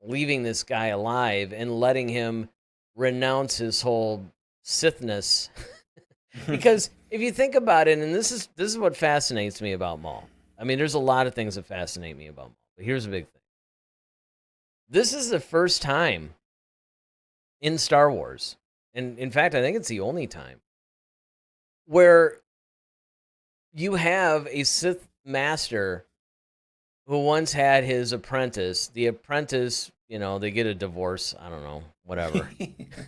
leaving this guy alive and letting him renounce his whole Sithness? Because if you think about it, and this is what fascinates me about Maul. I mean, there's a lot of things that fascinate me about Maul, but here's a big thing. This is the first time in Star Wars, and in fact, I think it's the only time, where you have a Sith master who once had his apprentice. The apprentice, they get a divorce. I don't know, whatever.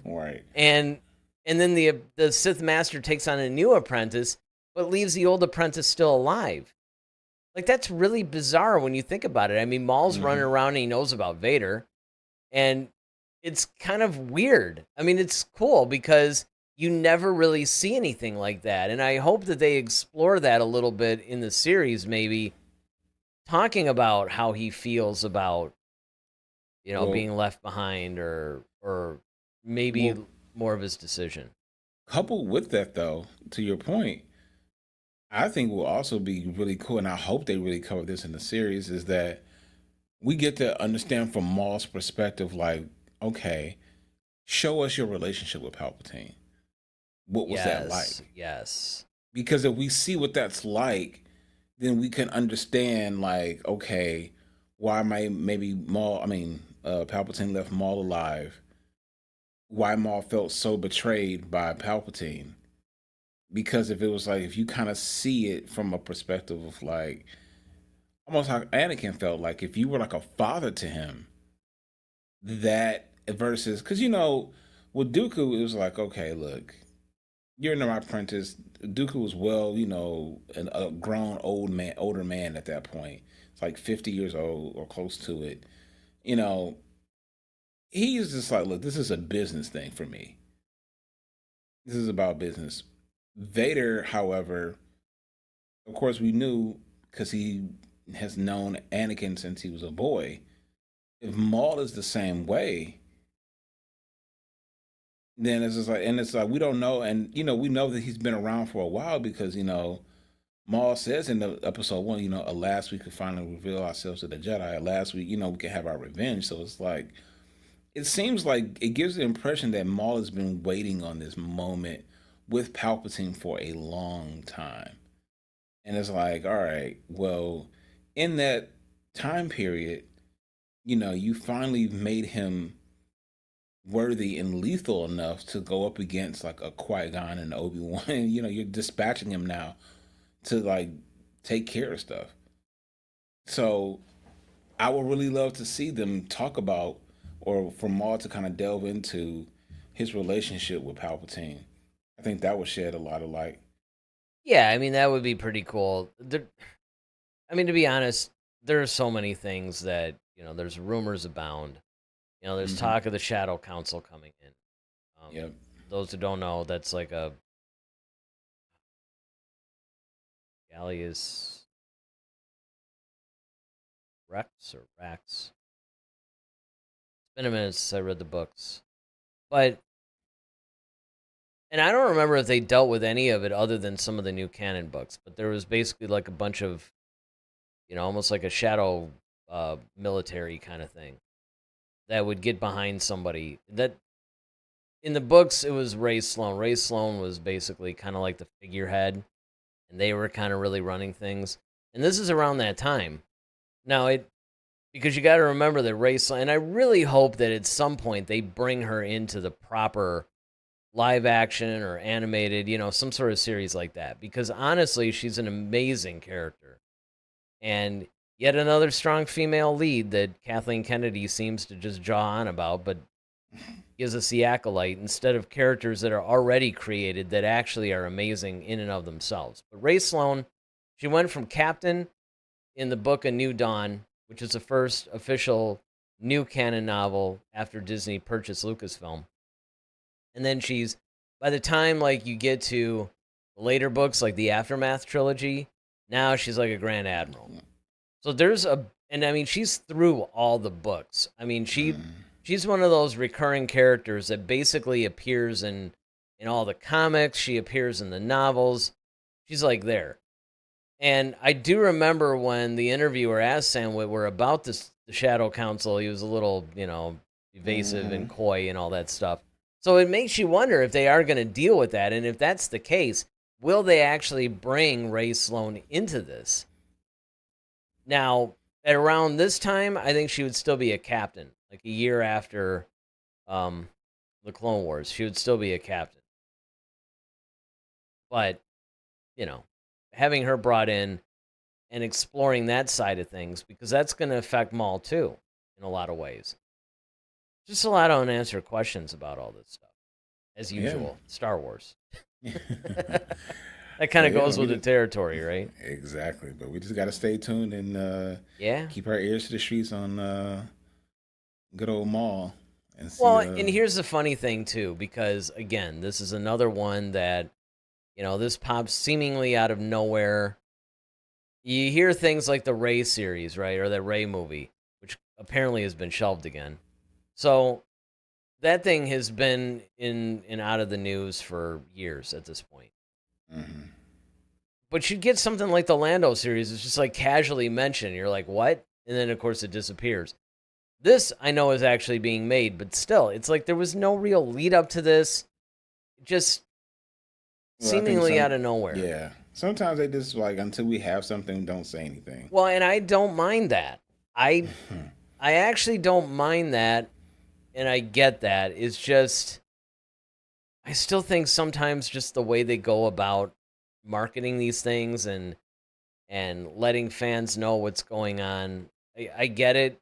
Right. And then the Sith master takes on a new apprentice, but leaves the old apprentice still alive. Like, that's really bizarre when you think about it. I mean, Maul's running around and he knows about Vader, and it's kind of weird. I mean, it's cool because you never really see anything like that, and I hope that they explore that a little bit in the series, maybe talking about how he feels about, Well, being left behind, or maybe well, more of his decision. coupled with that, though, to your point, I think will also be really cool, and I hope they really cover this in the series, is that we get to understand from Maul's perspective, like, okay, show us your relationship with Palpatine. What was that Yes, like? yes. Because if we see what that's like, then we can understand, like, okay, why maybe Palpatine left Maul alive, why Maul felt so betrayed by Palpatine. Because if you kind of see it from a perspective of, like, almost how Anakin felt, like if you were like a father to him, that versus, because with Dooku, it was like, okay, look, you're my apprentice. Dooku was a grown older man at that point. It's like 50 years old or close to it. You know, he's just like, look, this is a business thing for me. This is about business. Vader, however, of course, we knew because he has known Anakin since he was a boy. If Maul is the same way, then it's like we don't know, and we know that he's been around for a while because Maul says in the episode one, alas, we could finally reveal ourselves to the Jedi. Alas, we can have our revenge. So it's like, it seems like it gives the impression that Maul has been waiting on this moment with Palpatine for a long time. And it's like, all right, well, in that time period, you finally made him worthy and lethal enough to go up against like a Qui-Gon and Obi-Wan. And, you're dispatching him now to like take care of stuff. So I would really love to see them talk about, or for Maul to kind of delve into his relationship with Palpatine. I think that would shed a lot of light. Yeah, I mean, that would be pretty cool. I mean, to be honest, there are so many things that, there's rumors abound. There's Hmm. talk of the Shadow Council coming in. Yep. Those who don't know, that's like a Gallius Rex or Rax. It's been a minute since I read the books. But, and I don't remember if they dealt with any of it other than some of the new canon books, but there was basically like a bunch of, almost like a shadow military kind of thing that would get behind somebody. That in the books, it was Ray Sloan. Ray Sloan was basically kind of like the figurehead, and they were kind of really running things. And this is around that time. Now, because you got to remember that Ray Sloan, and I really hope that at some point they bring her into the proper live action or animated, some sort of series like that. Because honestly, she's an amazing character. And Yet another strong female lead that Kathleen Kennedy seems to just jaw on about, but gives us the Acolyte instead of characters that are already created that actually are amazing in and of themselves. But Ray Sloan, she went from captain in the book A New Dawn, which is the first official new canon novel after Disney purchased Lucasfilm. And then she's, by the time like you get to later books like the Aftermath trilogy, now she's like a Grand Admiral. So there's and I mean, she's through all the books. I mean, she's one of those recurring characters that basically appears in all the comics. She appears in the novels. She's like there. And I do remember when the interviewer asked Sam Witwer about the Shadow Council, he was a little, evasive and coy and all that stuff. So it makes you wonder if they are going to deal with that. And if that's the case, will they actually bring Ray Sloan into this? Now, at around this time, I think she would still be a captain. Like a year after the Clone Wars, she would still be a captain. But, having her brought in and exploring that side of things, because that's going to affect Maul too, in a lot of ways. Just a lot of unanswered questions about all this stuff, as usual. Yeah. Star Wars. That kind of goes with the territory, right? Exactly. But we just got to stay tuned and keep our ears to the streets on good old Maul. And see, and here's the funny thing, too, because, again, this is another one that, this pops seemingly out of nowhere. You hear things like the Rey series, right, or the Rey movie, which apparently has been shelved again. So that thing has been in and out of the news for years at this point. Mm-hmm. But you'd get something like the Lando series. It's just like casually mentioned. You're like, what? And then, of course, it disappears. This, I know, is actually being made. But still, it's like there was no real lead up to this. Just seemingly out of nowhere. Yeah. Sometimes they just, like, until we have something, don't say anything. Well, and I don't mind that. I actually don't mind that. And I get that. It's just, I still think sometimes just the way they go about marketing these things and letting fans know what's going on, I get it.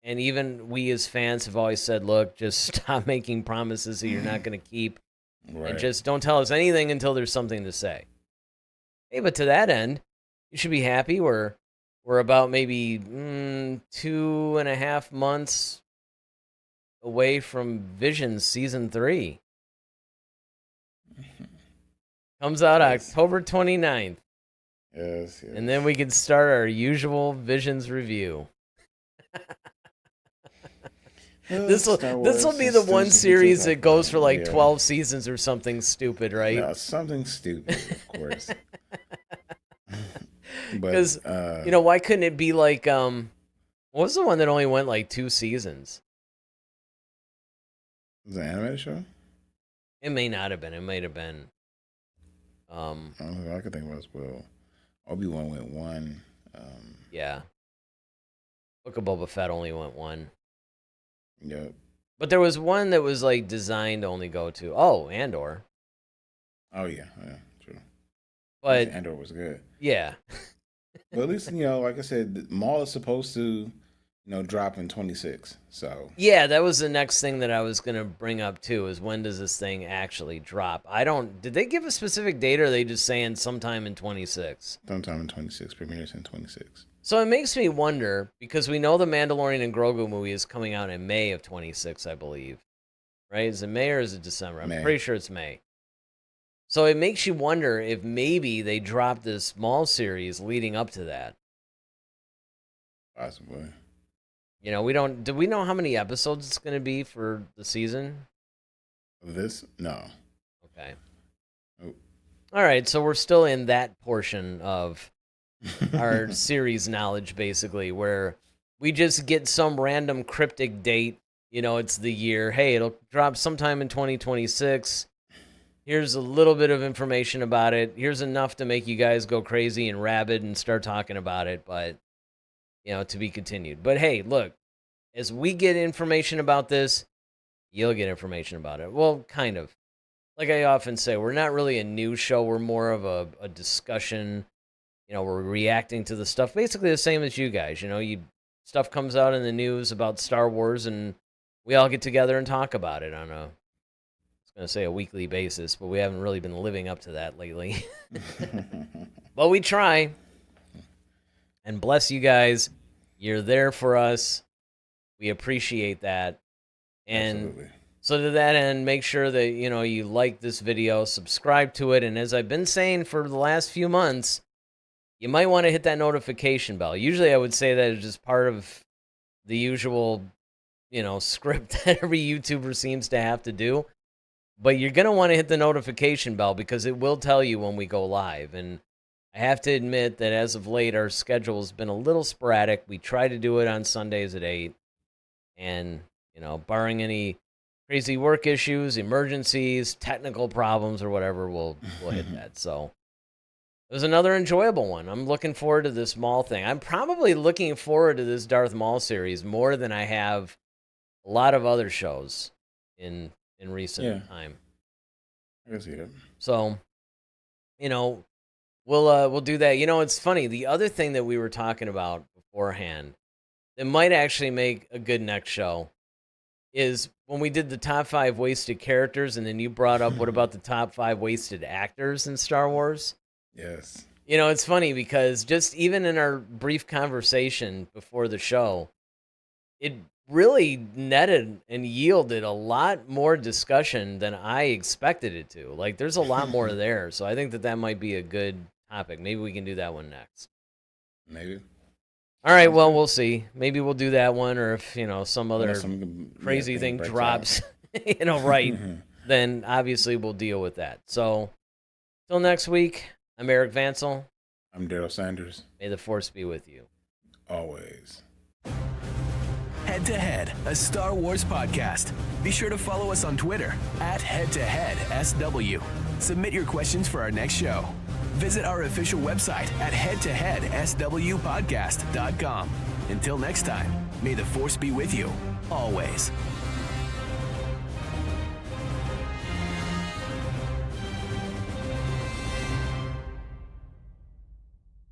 And even we as fans have always said, look, just stop making promises that you're not going to keep. Right. And just don't tell us anything until there's something to say. Hey, but to that end, you should be happy. We're about maybe 2.5 months away from Visions Season 3. Comes out October 29th. Yes. And then we can start our usual Visions review. This will be the one series that goes for like 12 seasons or something stupid, right? No, something stupid, of course. Because, why couldn't it be like, what was the one that only went like 2 seasons? Was it an animated show? It may not have been. It might have been. I could think was Obi-Wan went 1. Yeah. Book of Boba Fett only went 1. Yep. But there was one that was like designed to only go to Andor. Oh yeah, true. But Andor was good. Yeah. But at least like I said, Maul is supposed to drop in 26. So yeah, that was the next thing that I was gonna bring up too. Is when does this thing actually drop? Did they give a specific date, or are they just saying sometime in 26? Sometime in 26. Premieres in 26. So it makes me wonder, because we know the Mandalorian and Grogu movie is coming out in May of 26, I believe. Right? Is it May or is it December? I'm pretty sure it's May. So it makes you wonder if maybe they dropped this Maul series leading up to that. Possibly. Do we know how many episodes it's going to be for the season? This? No. Okay. Oh. All right, so we're still in that portion of our series knowledge, basically, where we just get some random cryptic date. It's the year. Hey, it'll drop sometime in 2026. Here's a little bit of information about it. Here's enough to make you guys go crazy and rabid and start talking about it, but, to be continued. But hey, look, as we get information about this, you'll get information about it. Well, kind of. Like I often say, we're not really a news show. We're more of a discussion, we're reacting to the stuff basically the same as you guys. Stuff comes out in the news about Star Wars, and we all get together and talk about it on I was going to say a weekly basis, but we haven't really been living up to that lately. But we try. And bless you guys. You're there for us. We appreciate that. And Absolutely. so to that end, make sure that, you like this video, subscribe to it. And as I've been saying for the last few months, you might want to hit that notification bell. Usually I would say that it's just part of the usual, script that every YouTuber seems to have to do. But you're going to want to hit the notification bell because it will tell you when we go live. And I have to admit that as of late, our schedule has been a little sporadic. We try to do it on Sundays at 8. And, barring any crazy work issues, emergencies, technical problems, or whatever, we'll hit that. So it was another enjoyable one. I'm looking forward to this Maul thing. I'm probably looking forward to this Darth Maul series more than I have a lot of other shows in recent time. I can see that. So, we'll do that. It's funny. The other thing that we were talking about beforehand that might actually make a good next show is when we did the top 5 wasted characters, and then you brought up what about the top 5 wasted actors in Star Wars? Yes. It's funny because just even in our brief conversation before the show, it really netted and yielded a lot more discussion than I expected it to. Like, there's a lot more there. So I think that might be a good topic. Maybe we can do that one next. Maybe. All right, well, we'll see. Maybe we'll do that one, or if, some other crazy thing drops, right, then obviously we'll deal with that. So, till next week, I'm Eric Vansel. I'm Daryl Sanders. May the Force be with you. Always. Head to Head, a Star Wars podcast. Be sure to follow us on Twitter @HeadToHeadSW. Submit your questions for our next show. Visit our official website at headtoheadswpodcast.com. Until next time, may the Force be with you, always.